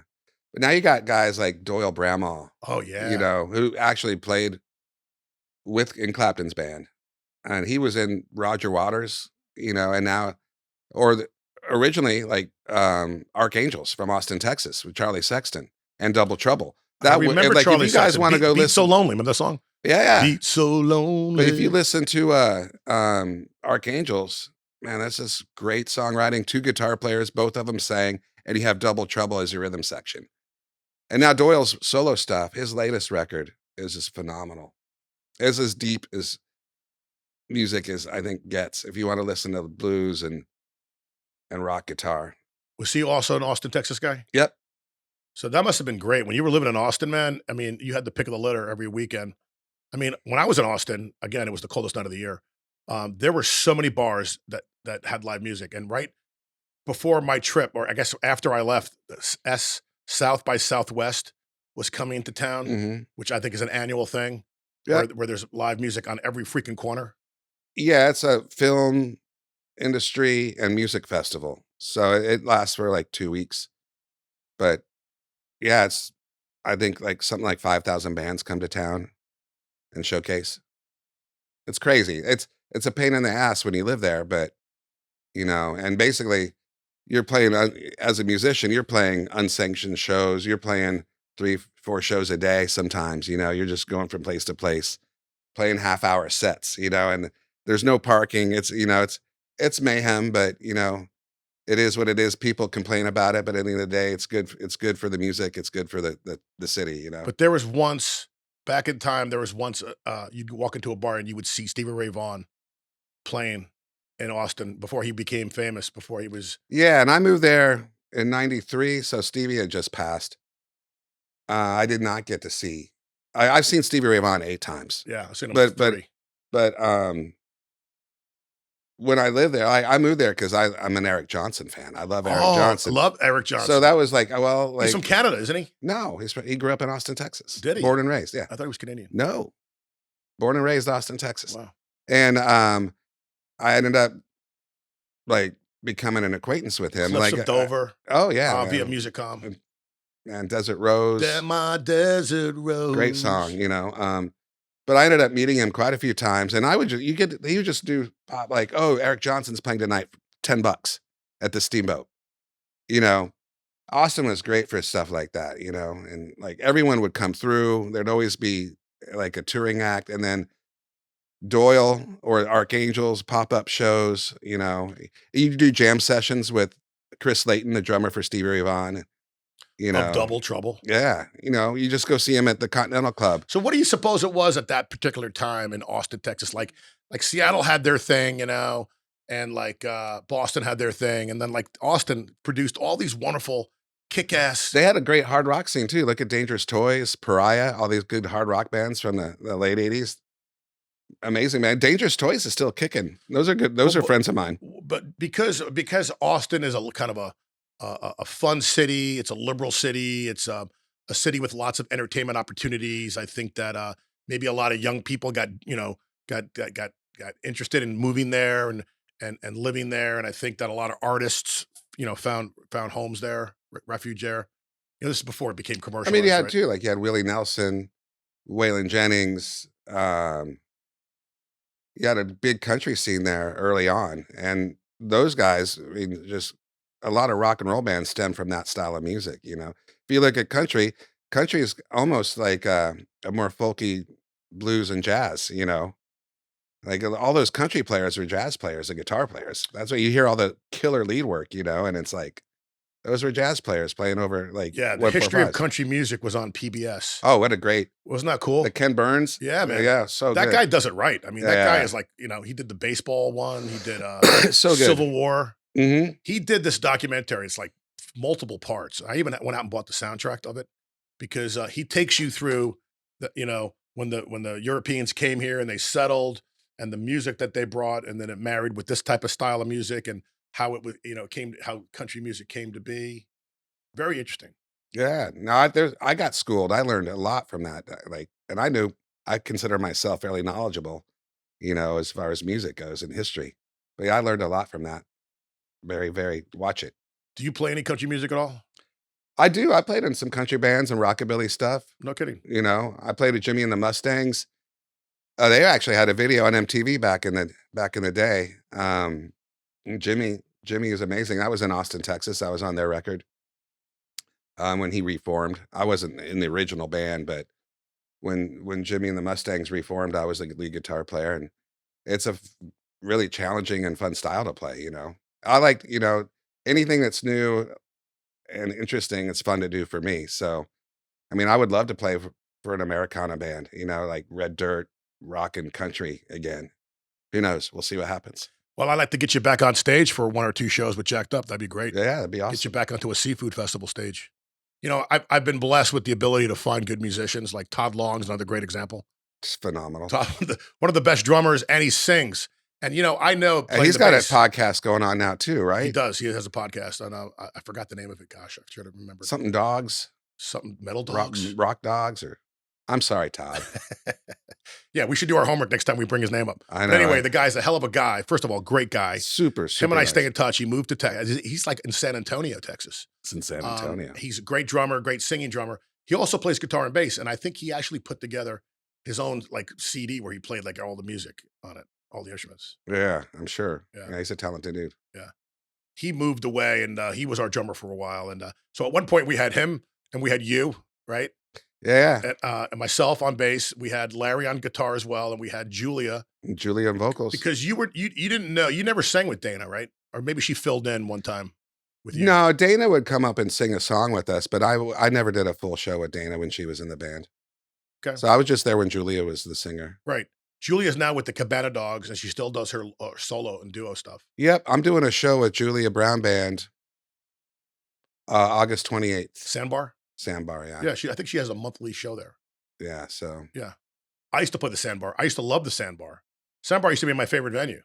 But now you got guys like Doyle Bramall, Oh, yeah. who actually played in Clapton's band, and he was in Roger Waters, and now or the originally, like, Archangels from Austin, Texas, with Charlie Sexton and Double Trouble. I That would remember like, if Charlie you guys Sexton, wanna go Beat So listen. Lonely, remember that song? Yeah, yeah. Beat So But if you Lonely. listen to, Archangels, man, that's just great songwriting, 2 guitar players, both of them sang, and you have Double Trouble as your rhythm section. And now Doyle's solo stuff, his latest record is just phenomenal. It's as deep as music as I think gets, if you wanna listen to blues and rock guitar. Was he also an Austin, Texas guy? Yep. So that must have been great. When you were living in Austin, man, I mean, you had the pick of the litter every weekend. I mean, when I was in Austin, again, it was the coldest night of the year. There were so many bars that had live music, and right before my trip, or I guess after I left, South by Southwest was coming into town, Mhm. which I think is an annual thing Yep. where there's live music on every freaking corner. Yeah, it's a film industry and music festival, so it lasts for, like, 2 weeks, but, yeah, it's I think, like, something like 5,000 bands come to town and showcase. It's crazy. It's a pain in the ass when you live there, but, and basically, you're playing as a musician, you're playing unsanctioned shows, you're playing 3, 4 shows a day sometimes, you're just going from place to place, playing half-hour sets, and there's no parking. It's mayhem, but, it is what it is. People complain about it, but at the end of the day, it's good for the music, it's good for the city, But there was once, back in time, there was once, you'd walk into a bar and you would see Stevie Ray Vaughan playing, in Austin before he became famous, before he was Yeah, and I moved there in '93, so Stevie had just passed. I did not get to see. I've seen Stevie Ray Vaughan 8 times, yeah, I've seen him like but but 3. but when I lived there, I moved there because I'm an Eric Johnson fan. I love Eric Oh, I Johnson. love Eric So Johnson. that was like, well, He's from like Canada, isn't he? no, he grew up in Austin, Texas, Did he? born and raised. Yeah, I thought he was Canadian. no, born and raised Austin, Texas, Wow. and I ended up like becoming an acquaintance with him. Cliffs Like, of Dover, oh yeah, via man, Musicom. and Desert Rose, My desert great song, rose. you know. But I ended up meeting him quite a few times, and I would just he would just do like, oh, Eric Johnson's playing tonight, $10 at the Steamboat, you know. Austin was great for stuff like that, you know, and like everyone would come through. There'd always be like a touring act, and then Doyle or Archangels pop-up shows, you know. You do jam sessions with Chris Layton, the drummer for Stevie Ray Vaughan, you Of know. Double Trouble. Yeah, you know, you just go see him at the Continental Club. So what do you suppose it was at that particular time in Austin, Texas? Like Seattle had their thing, and like Boston had their thing, and then like Austin produced all these wonderful kick-ass. They had a great hard rock scene too. Look at Dangerous Toys, Pariah, all these good hard rock bands from the late '80s. Amazing, man. Dangerous Toys is still kicking. Those are good. Those Well, are friends of mine. but because Austin is a kind of a fun city, it's a liberal city, it's a city with lots of entertainment opportunities. I think that maybe a lot of young people got interested in moving there and living there, and I think that a lot of artists found homes there, refuge there. This is before it became I mean, you commercialized, had right? too, like you had Willie Nelson, Waylon Jennings. You had a big country scene there early on, and those guys, I mean, just a lot of rock and roll bands stem from that style of music. You know, if you look at country, country is almost like a more folky blues and jazz. You know, like all those country players are jazz players and guitar players. That's why you hear all the killer lead work. You know, and it's like those were jazz players playing over like Yeah, the one four history of fives. country music was on PBS. Oh, what a great Wasn't that the cool? Ken Burns. Yeah, man. Yeah, so That good. guy does it right. I mean, that guy Yeah, is like, he did the baseball one. He did so good. Civil War. Hmm. He did this documentary. It's like multiple parts. I even went out and bought the soundtrack of it because he takes you through when the Europeans came here and they settled and the music that they brought, and then it married with this type of style of music and how it was, how country music came to be. Very interesting. Yeah, no, I got schooled. I learned a lot from that. Like, and I consider myself fairly knowledgeable, you know, as far as music goes and history. But yeah, I learned a lot from that. Very, very. Watch it. Do you play any country music at all? I do. I played in some country bands and rockabilly stuff. No kidding. You know, I played with Jimmy and the Mustangs. They actually had a video on MTV back in the day. And Jimmy is amazing. I was in Austin, Texas. I was on their record when he reformed. I wasn't in the original band, but when Jimmy and the Mustangs reformed, I was the lead guitar player, and it's really challenging and fun style to play. You know, I like anything that's new and interesting. It's fun to do for me. So, I mean, I would love to play for an Americana band. You know, like Red Dirt, rock and country again. Who knows? We'll see what happens. Well, I'd like to get you back on stage for 1 or 2 shows with Jacked Up. That'd be great. Yeah, that'd be Get you awesome. back onto a seafood festival stage. I've been blessed with the ability to find good musicians. Like Todd Long's another great example. It's phenomenal. Todd, one of the best drummers, and he sings. And I know And playing he's the got a bass. podcast going on now too, He right? does. He has a podcast, and I forgot the name of it. Gosh, I should have remembered. Something dogs, Something Metal rock, Dogs. rock dogs, or I'm sorry, Todd. Yeah, we should do our homework next time we bring his name up. I know. But anyway, right? the guy's a hell of a guy. First of all, great guy. Super, super. Him and I nice. stay in touch. He moved to Texas. He's like in San Antonio, Texas. It's in San Antonio. He's a great drummer, great singing drummer. He also plays guitar and bass, and I think he actually put together his own like CD where he played like all the music on it, all the instruments. Yeah, I'm sure. Yeah. Yeah, he's a talented dude. Yeah, he moved away, and he was our drummer for a while. And so at one point we had him, and we had you, right, Yeah, and myself on bass. We had Larry on guitar as well, and we had Julia Julia on vocals. because you didn't know, you never sang with Dana, right? Or maybe she filled in one time with you. No, Dana would come up and sing a song with us, but I never did a full show with Dana when she was in the band. Okay. So I was just there when Julia was the singer. Right. Julia's now with the Cabana Dogs, and she still does her solo and duo stuff. Yep, I'm doing a show with Julia Brown Band, August 28th. Sandbar? Sandbar, yeah. Yeah, I think she has a monthly show there. Yeah, so Yeah. I used to play the Sandbar. I used to love the Sandbar. Sandbar used to be my favorite venue.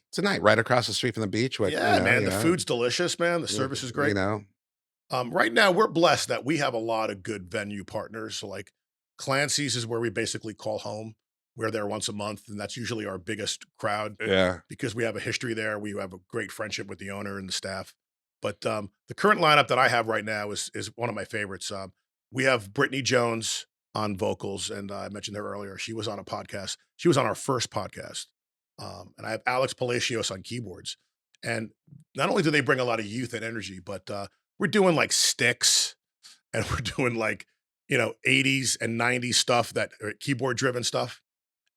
it's a night right across the street from the beach. What Yeah, man. you The know, food's delicious, man. The service is great. You know, Right now, we're blessed that we have a lot of good venue partners. So, like Clancy's is where we basically call home. We're there once a month, and that's usually our biggest crowd yeah. because we have a history there. We have a great friendship with the owner and the staff. But the current lineup that I have right now is one of my favorites. We have Brittany Jones on vocals, and I mentioned her earlier. She was on a podcast. She was on our first podcast. And I have Alex Palacios on keyboards. And not only do they bring a lot of youth and energy, but we're doing like sticks, and we're doing like 80s and 90s stuff, that keyboard driven stuff.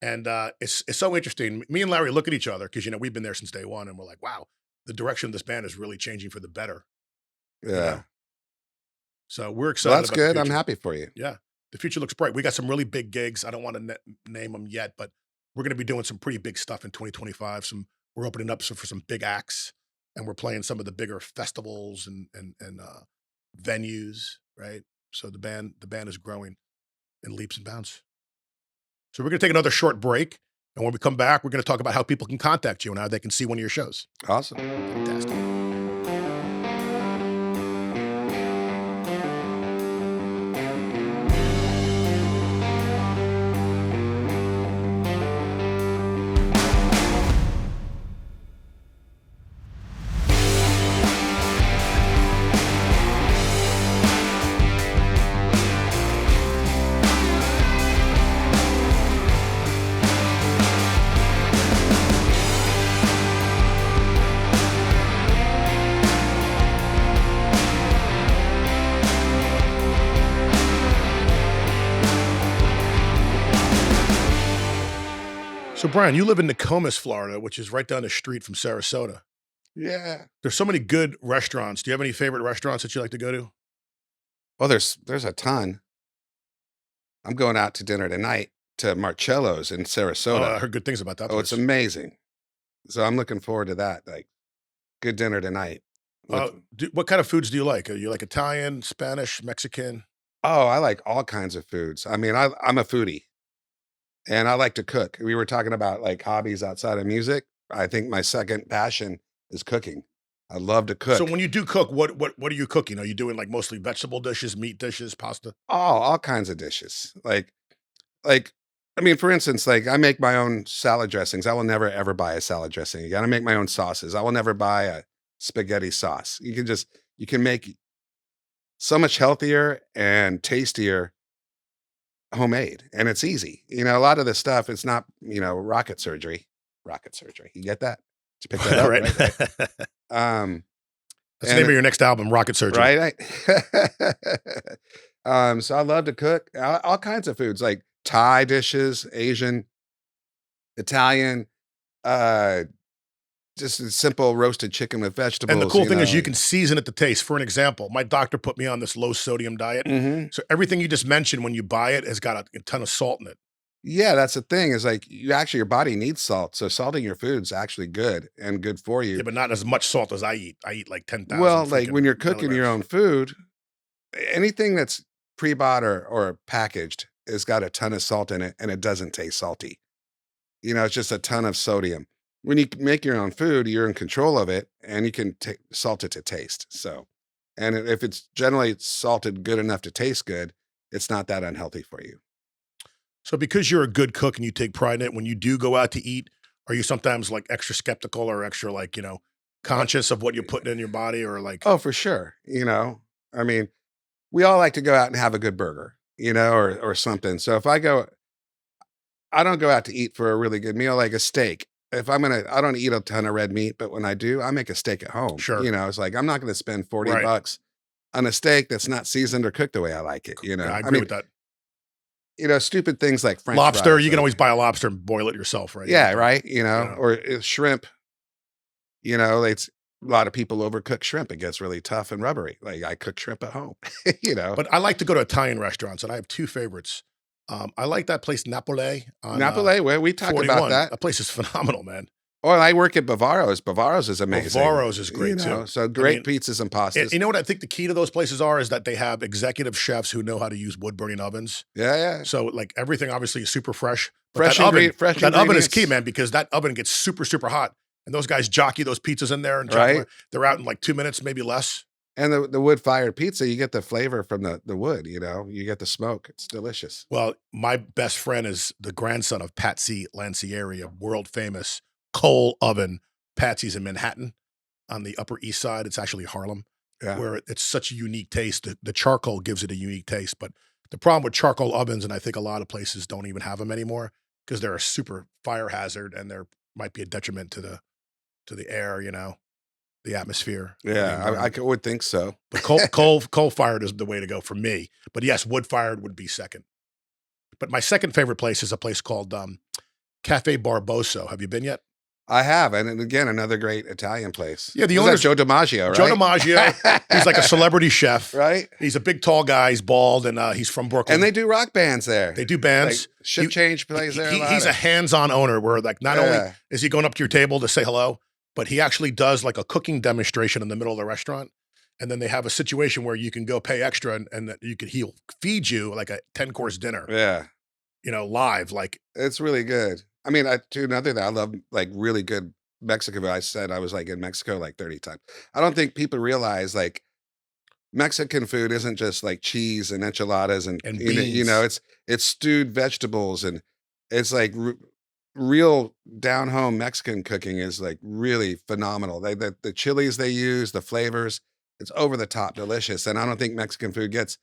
And it's so interesting. Me and Larry look at each other because we've been there since day one, and we're like, wow, the direction of this band is really changing for the better. You Yeah. know? So we're Well, excited that's about the good. I'm future. happy for you. Yeah, the future looks bright. We got some really big gigs. I don't want to name them yet, but we're going to be doing some pretty big stuff in 2025. We're opening up for some big acts, and we're playing some of the bigger festivals and venues. Right. So the band is growing in leaps and bounds. So we're going to take another short break, and when we come back, we're going to talk about how people can contact you and how they can see one of your shows. Awesome. Fantastic. So, Brian, you live in Nokomis, Florida, which is right down the street from Sarasota. Yeah. There's so many good restaurants. Do you have any favorite restaurants that you like to go to? Well, there's a ton. I'm going out to dinner tonight to Marcello's in Oh, I Sarasota. heard good things about that Oh, it's place. amazing. So I'm looking forward to that. Like, good dinner tonight. With, What kind of foods do you like? You like Italian, Spanish, Mexican? oh, I like all kinds of foods. I mean, I'm a foodie and I like to cook. We were talking about like hobbies outside of music. I think my second passion is cooking. I love to So cook. when you do cook, what are you cooking? Are you doing like mostly vegetable dishes, meat dishes, pasta? Oh, all kinds of dishes. Like, I mean, for instance, like I make my own salad dressings. I will never ever buy a salad dressing. You got to make my own sauces. I will never buy a spaghetti sauce. You can make so much healthier and tastier homemade, and it's easy. A lot of this stuff, it's not, rocket surgery. Rocket surgery. You get that? Did you pick that up? Right. Right? Um, That's the name of your next album, Rocket Surgery. right? So I love to cook all kinds of foods, like Thai dishes, Asian, Italian, uh, just a simple roasted chicken with vegetables. And the cool thing is you like- can season it to taste. For an example, my doctor put me on this low sodium diet. Mhm. So everything you just mentioned when you buy it has got a ton of salt in it. Yeah, that's the thing. Is like your body needs salt, so salting your food's actually good and good for you. Yeah, but not as much salt as I eat. I eat like 10,000. Well, like when you're freaking cooking your milligrams. own food, anything that's pre-bought or packaged has got a ton of salt in it, and it doesn't taste salty. It's just a ton of sodium. When you make your own food, you're in control of it, and you can salt it to taste. So, and if it's generally salted good enough to taste good, it's not that unhealthy for you. So because you're a good cook and you take pride in it, when you do go out to eat, are you sometimes like extra skeptical or extra like, conscious of what you're putting in your body or like, Oh, for sure. I mean, we all like to go out and have a good burger, or something. So if I don't go out to eat for a really good meal, like a steak. I don't eat a ton of red meat, but when I do, I make a steak at home. Sure. It's like, I'm not going to spend 40 Right. bucks on a steak that's not seasoned or cooked the way I like it. Yeah, I agree with that. Stupid things like French Lobster, fries, you can like- always buy a lobster and boil it yourself, right? Yeah, right. Yeah. Or shrimp. It's a lot of people overcook shrimp. It gets really tough and rubbery. Like I cook shrimp at home. But I like to go to Italian restaurants, and I have two favorites. I like that place Napoli on Napoli, where we talked about 41. that. That place is phenomenal, man. Or I work at Bavaro's. Bavaro's is amazing. Bavaro's is great too. So I great mean, pizzas and pastas. you know what I think the key to those places are is that they have executive chefs who know how to use wood burning ovens. Yeah, yeah. So like everything obviously is super fresh. But Fresh that oven is key, ingredients. man, because that oven gets super, super hot. And those guys jockey those pizzas in there and Right. they're out in like 2 minutes, maybe less. And the wood-fired pizza, you get the flavor from the wood, you get the smoke. It's delicious. Well, my best friend is the grandson of Patsy Lancieri, a world famous coal oven. Patsy's in Manhattan on the Upper East Side. It's actually Harlem, Yeah. where it's such a unique taste. The charcoal gives it a unique taste. But the problem with charcoal ovens, and I think a lot of places don't even have them anymore, because they're a super fire hazard and there might be a detriment to the air, the atmosphere. the Yeah, environment. would think so. But coal fired is the way to go for me. But yes, wood fired would be second. But my second favorite place is a place called Cafe Barboso. Have you been yet? I have, and again, another great Italian place. Yeah, the Was that owner's Joe DiMaggio, right? Joe DiMaggio. He's like a celebrity chef. right? He's a big, tall guy. He's bald, and he's from Brooklyn. And they do rock bands there. They do Like, bands. Shift Change plays there. He's a hands-on owner where like not only Yeah. is he going up to your table to say hello, but he actually does like a cooking demonstration in the middle of the restaurant. And then they have a situation where you can go pay extra and that he'll feed you like a 10-course dinner, Yeah, live. Like, it's really good. I mean, to another thing, I love like really good Mexican food. I said I was like in Mexico like 30 times. I don't think people realize like Mexican food isn't just like cheese and enchiladas and And it's stewed vegetables and it's like real down home Mexican cooking is like really phenomenal. The chilies they use, the flavors, it's over the top delicious. And I don't think Mexican food gets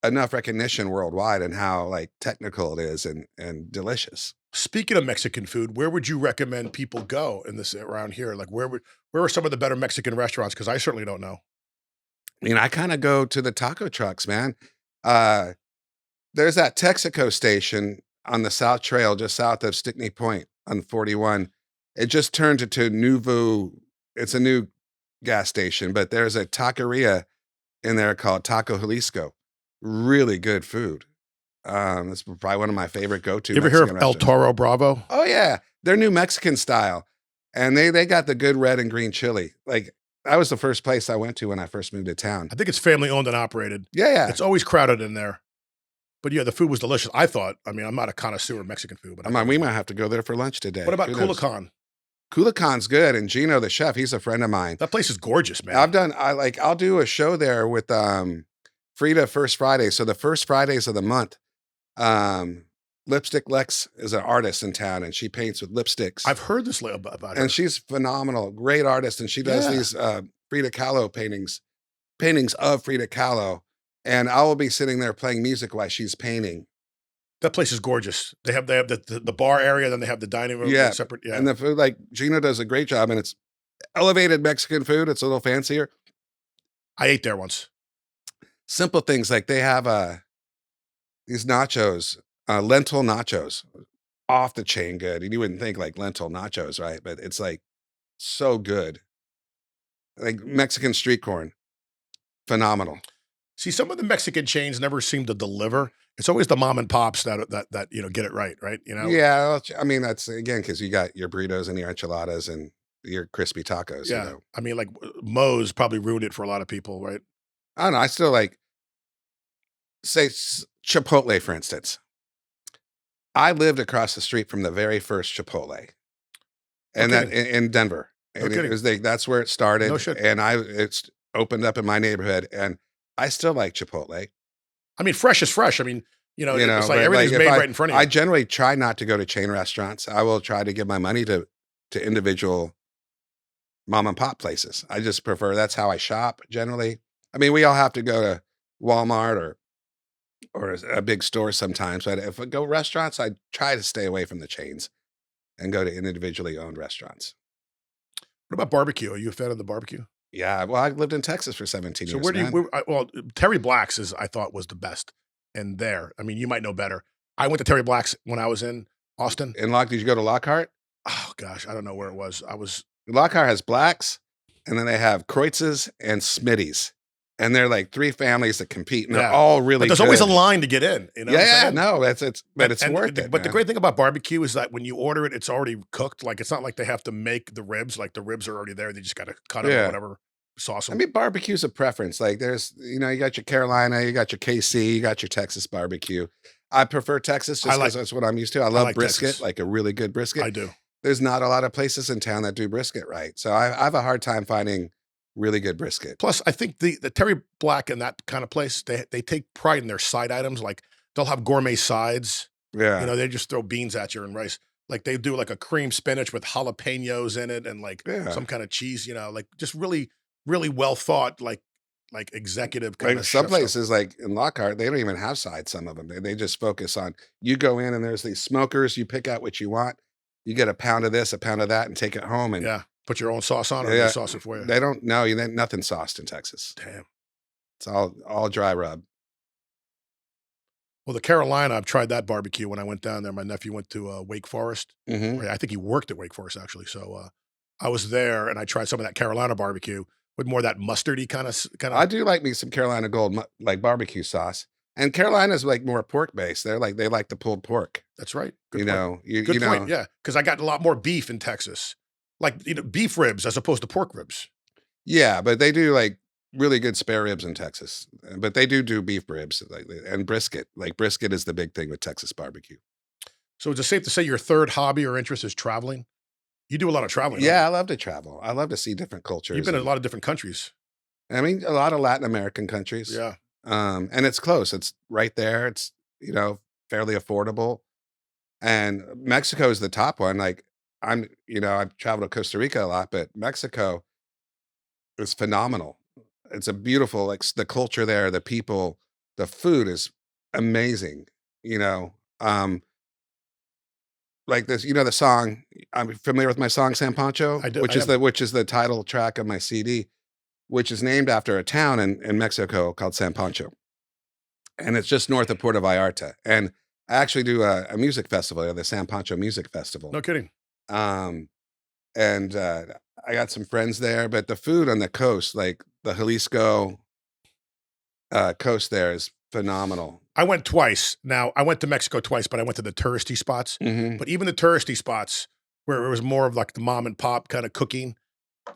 enough recognition worldwide and how like technical it is and delicious. speaking of Mexican food, where would you recommend people go in this around here? Like, where are some of the better Mexican restaurants? Because I certainly don't know. I mean, I kind of go to the taco trucks, man. Uh, there's that Texaco station on the South Trail, just south of Stickney Point on 41. It just turned into Nuvo. It's a new gas station, but there's a taqueria in there called Taco Jalisco. Really good food. That's probably one of my favorite go-to. You ever hear of Mexican El restaurants. Toro Bravo? Oh yeah, they're new Mexican style, and they got the good red and green chili. Like that was the first place I went to when I first moved to town. I think it's family owned and operated. Yeah. It's always crowded in there. But yeah, the food was delicious. I thought. I mean, I'm not a connoisseur of Mexican food, but We might have to go there for lunch today. what about Who knows? Culiacan? Culiacan's good, and Gino, the chef, he's a friend of mine. That place is gorgeous, man. I'll do a show there with Frida First Friday. So the first Fridays of the month, Lipstick Lex is an artist in town, and she paints with lipsticks. I've heard this about her. And she's phenomenal, great artist, and she does Yeah. these Frida Kahlo paintings of Frida Kahlo. And I will be sitting there playing music while she's painting. That place is gorgeous. They have the bar area, then they have the dining room. Yeah. Separate. Yeah. And the food, like Gino does a great job, and it's elevated Mexican food. It's a little fancier. I ate there once. Simple things like they have these nachos, lentil nachos, off the chain good. And you wouldn't think like lentil nachos, right? But it's like so good. Like Mexican street corn, phenomenal. See, some of the Mexican chains never seem to deliver. It's always the mom and pops that get it right, right? Yeah, well, I mean that's again because you got your burritos and your enchiladas and your crispy tacos. Yeah. I mean, like Moe's probably ruined it for a lot of people, right? I don't know. I still like say Chipotle, for instance. I lived across the street from the very first Chipotle, and that in Denver, No and it kidding. was that's where it started. No shit. And it's opened up in my neighborhood, and I still like Chipotle. I mean, fresh is fresh. I mean, it's like but, everything's if made right in front of you. I generally try not to go to chain restaurants. I will try to give my money to individual mom and pop places. I just prefer that's how I shop generally. I mean, we all have to go to Walmart or a big store sometimes, but if I go restaurants, I try to stay away from the chains and go to individually owned restaurants. What about barbecue? Are you a fan of the barbecue? Yeah, well, I lived in Texas for 17 So years. where do man. you? Well, Terry Black's I thought was the best, and there. I mean, you might know better. I went to Terry Black's when I was in Austin. Did you go to Lockhart? Oh gosh, I don't know where it was. Lockhart has Blacks, and then they have Kreutz's and Smitty's. and they're like 3 families that compete, and they're Yeah. all But really there's always a good. line to get in, you know what I'm Yeah, saying? no, but it's worth it, But the man. great thing about barbecue is that when you order it, it's already cooked. Like, it's not like they have to make the ribs. Like, the ribs are already there. They just gotta cut them or Yeah. whatever, sauce I them. mean, barbecue's a preference. Like, there's, you got your Carolina, you got your KC, you got your Texas barbecue. I prefer Texas I just like because that's what I'm used to. I I love like brisket, Texas. like a really good brisket. I do. There's not a lot of places in town that do brisket right. So I have a hard time finding really good brisket. Plus, I think the Terry Black and that kind of place, they take pride in their side items. Like, they'll have gourmet sides. You Yeah. know, they just throw beans at you and rice. Like, they do like a cream spinach with jalapenos in it and like Yeah. some kind of cheese, like just really, really well thought, like executive kind Like of some chef stuff. places, like in Lockhart, they don't even have sides. Some of them, they just focus on you go in and there's these smokers. You pick out what you want. You get a pound of this, a pound of that, and take it home. And Yeah. Put your own sauce on or they yeah, sauce it for you. they don't know you. Nothing sauced in Texas. Damn. It's all dry rub. Well, the Carolina, I've tried that barbecue when I went down there. My nephew went to Wake Forest. Hmm. Or I think he worked at Wake Forest actually. So I was there and I tried some of that Carolina barbecue with more of that mustardy kind I of. do like me some Carolina Gold, like barbecue sauce. And Carolina's like more pork based. They like the pulled pork. That's right. You Good point. know, you Good you point. know, Yeah, because I got a lot more beef in Texas, like beef ribs as opposed to pork ribs. yeah, but they do like really good spare ribs in Texas. But they do beef ribs and brisket. Like brisket is the big thing with Texas barbecue. So is it safe to say your third hobby or interest is traveling? You do a lot of traveling, don't Yeah, you? I love to travel. I love to see different You've cultures, been in a and lot of different countries. I mean a lot of Latin American countries. Yeah. And it's close. It's right there. It's fairly affordable. And Mexico is the top one. Like I've traveled to Costa Rica a lot, but Mexico is phenomenal. It's a beautiful, like the culture there, the people, the food is amazing. You know, um, like this, the song. I'm familiar with my song San Pancho, I do. which I is am. the title track of my CD, which is named after a town in Mexico called San Pancho, and it's just north of Puerto Vallarta. And I actually do a music festival, the San Pancho Music Festival. No kidding. Um, and I got some friends there, but the food on the coast, like the Jalisco coast, there is phenomenal. I went twice. Now, I went to Mexico twice, but I went to the touristy spots. Hmm. But even the touristy spots where it was more of like the mom and pop kind of cooking,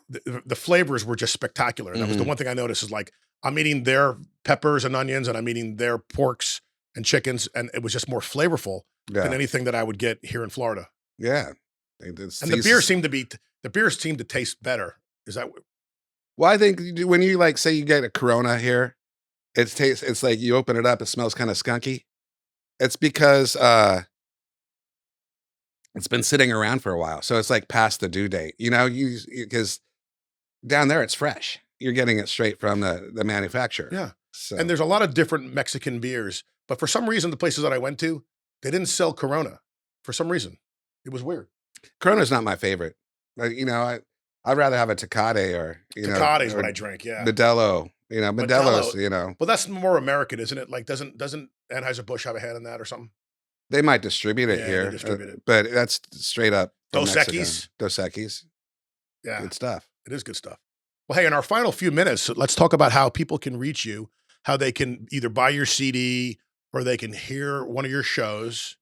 the flavors were just spectacular. That was the Hmm. one thing I noticed is like I'm eating their peppers and onions and I'm eating their porks and chickens, and it was just more flavorful than Yeah, anything that I would get here in Florida. yeah. And the beers seemed to taste better. Is that Well, I think when you like say you get a Corona here, it's like you open it up, it smells kind of skunky. It's because it's been sitting around for a while, so it's like past the due date. You because down there it's fresh. You're getting it straight from the manufacturer. yeah? So And there's a lot of different Mexican beers, but for some reason, the places that I went to, they didn't sell Corona. For some reason, it was weird. Corona's not my favorite. I'd rather have a Tecate or Tecate is or what I drink. Yeah, Modelo. Modelo's. Modelo. Well, that's more American, isn't it? Like, doesn't Anheuser Busch have a hand in that or something? They might distribute it Yeah, they here, distribute it. but that's straight up from Dos Mexico. Equis. Dos Equis, Yeah, good stuff. it is good stuff. Well, hey, in our final few minutes, let's talk about how people can reach you, how they can either buy your CD or they can hear one of your shows.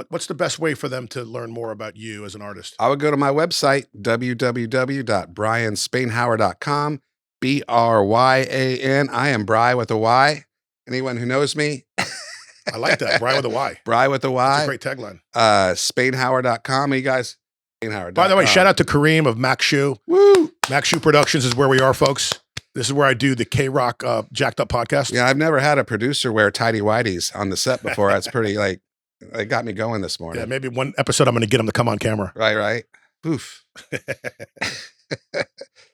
What's the best way for them to learn more about you as an artist? I would go to my website, www.bryanspainhower.com, Bryan. I am Bry with a Y. Anyone who knows me, I like that. Brian with a Y. Bry with a That's Y. a great tagline. Spainhower.com. You guys, Spainhower.com. By the way, shout out to Kareem of Mac Shoe. Woo! Mac Shoe Productions is where we are, folks. This is where I do the K-Rock Jacked Up podcast. Yeah, I've never had a producer wear tidy whities on the set before. That's pretty it got me going this morning. Yeah, maybe one episode I'm going to get him to come on camera. Right. Oof.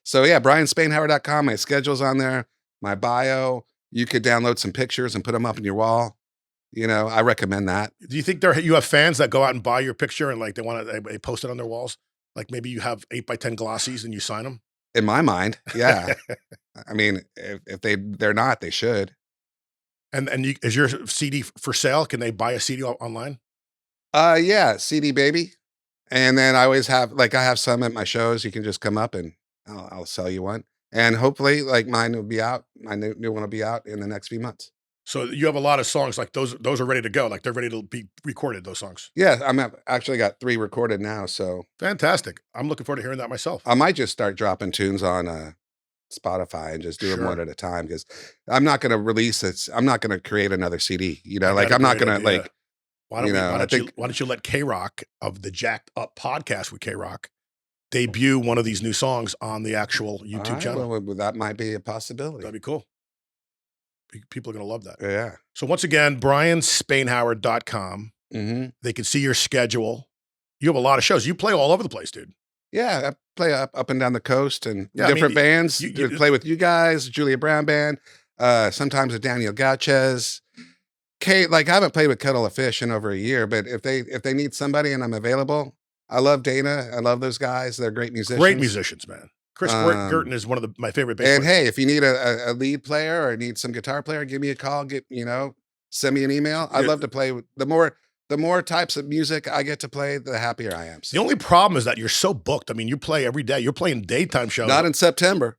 So yeah, bryanspainhower.com. My schedule's on there. My bio. You could download some pictures and put them up on your wall. I recommend that. Do you think you have fans that go out and buy your picture and like they post it on their walls? Like maybe you have 8x10 glossies and you sign them? In my mind, yeah. I mean, if they're not, they should. And is your CD for sale? Can they buy a CD online? Yeah, CD baby. And then I always have I have some at my shows. You can just come up and I'll sell you one. And hopefully, like, mine will be out. My new one will be out in the next few months. So you have a lot of songs like those are ready to go. Like they're ready to be recorded, those songs. Yeah, actually got 3 recorded now, so Fantastic. I'm looking forward to hearing that myself. I might just start dropping tunes on, Spotify and just do them one Sure. at a time because I'm not gonna release it. I'm not gonna create another CD, you know, I got like, a I'm not great gonna, idea. like, you know, I think Why don't you let K Rock of the Jacked Up podcast with K Rock debut one of these new songs on the actual YouTube alright, channel? well, that might be a possibility. That'd be cool. People are gonna love that. Yeah. So once again, bryanspainhower.com. Mhm. They can see your schedule. You have a lot of shows. You play all over the place, dude. Yeah, I play up and down the coast and Yeah, I mean, different bands. you Play with you guys, Julia Brown Band, sometimes with Daniel Gauches. Like, I haven't played with Kettle of Fish in over a year, but if they need somebody and I'm available, I love Dana. I love those guys. They're great great musicians. musicians, man. Chris Um, Girton is one of my favorite bass and players. hey, if you need a lead player or need some guitar player, give me a call. Send me an email. I'd Yeah, love to play with the more types of music I get to play, the happier I am. the So only problem is that you're so booked. I mean, you play every day. You're playing daytime shows. not in September.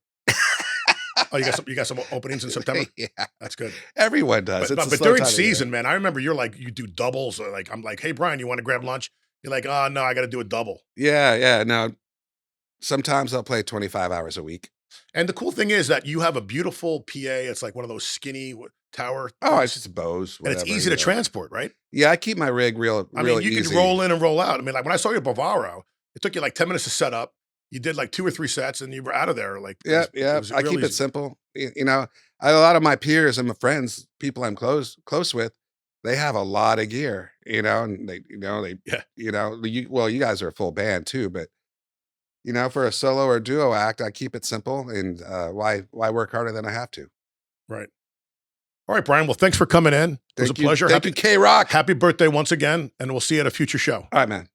Oh, you got some openings in September? Yeah, That's good. everyone does. It's a But slow during time of year. season, man, I remember you're like, you do doubles. Or like, I'm like, hey, Brian, you want to grab lunch? You're like, oh, no, I got to do a double. Yeah, yeah. No, sometimes I'll play 25 hours a week. And the cool thing is that you have a beautiful PA. It's like one of those skinny tower Oh, things, it's just Bose, and it's whatever, easy you to know. transport, right? Yeah, I keep my rig real I mean, you easy. could roll in and roll out. I mean, like when I saw you at Bavaro, it took you like 10 minutes to set up. You did like 2 or 3 sets and you were out of there. Like, Yeah, it yeah. was I real keep it easy. simple. You know, a lot of my peers and my friends, people I'm close with, they have a lot of gear, and Yeah. you guys are a full band too, but for a solo or duo act, I keep it simple and why work harder than I have to? Right. All right, Brian. Well, thanks for coming in. It was a pleasure. Thank you, K Rock. Happy birthday once again, and we'll see you at a future show. All right, man.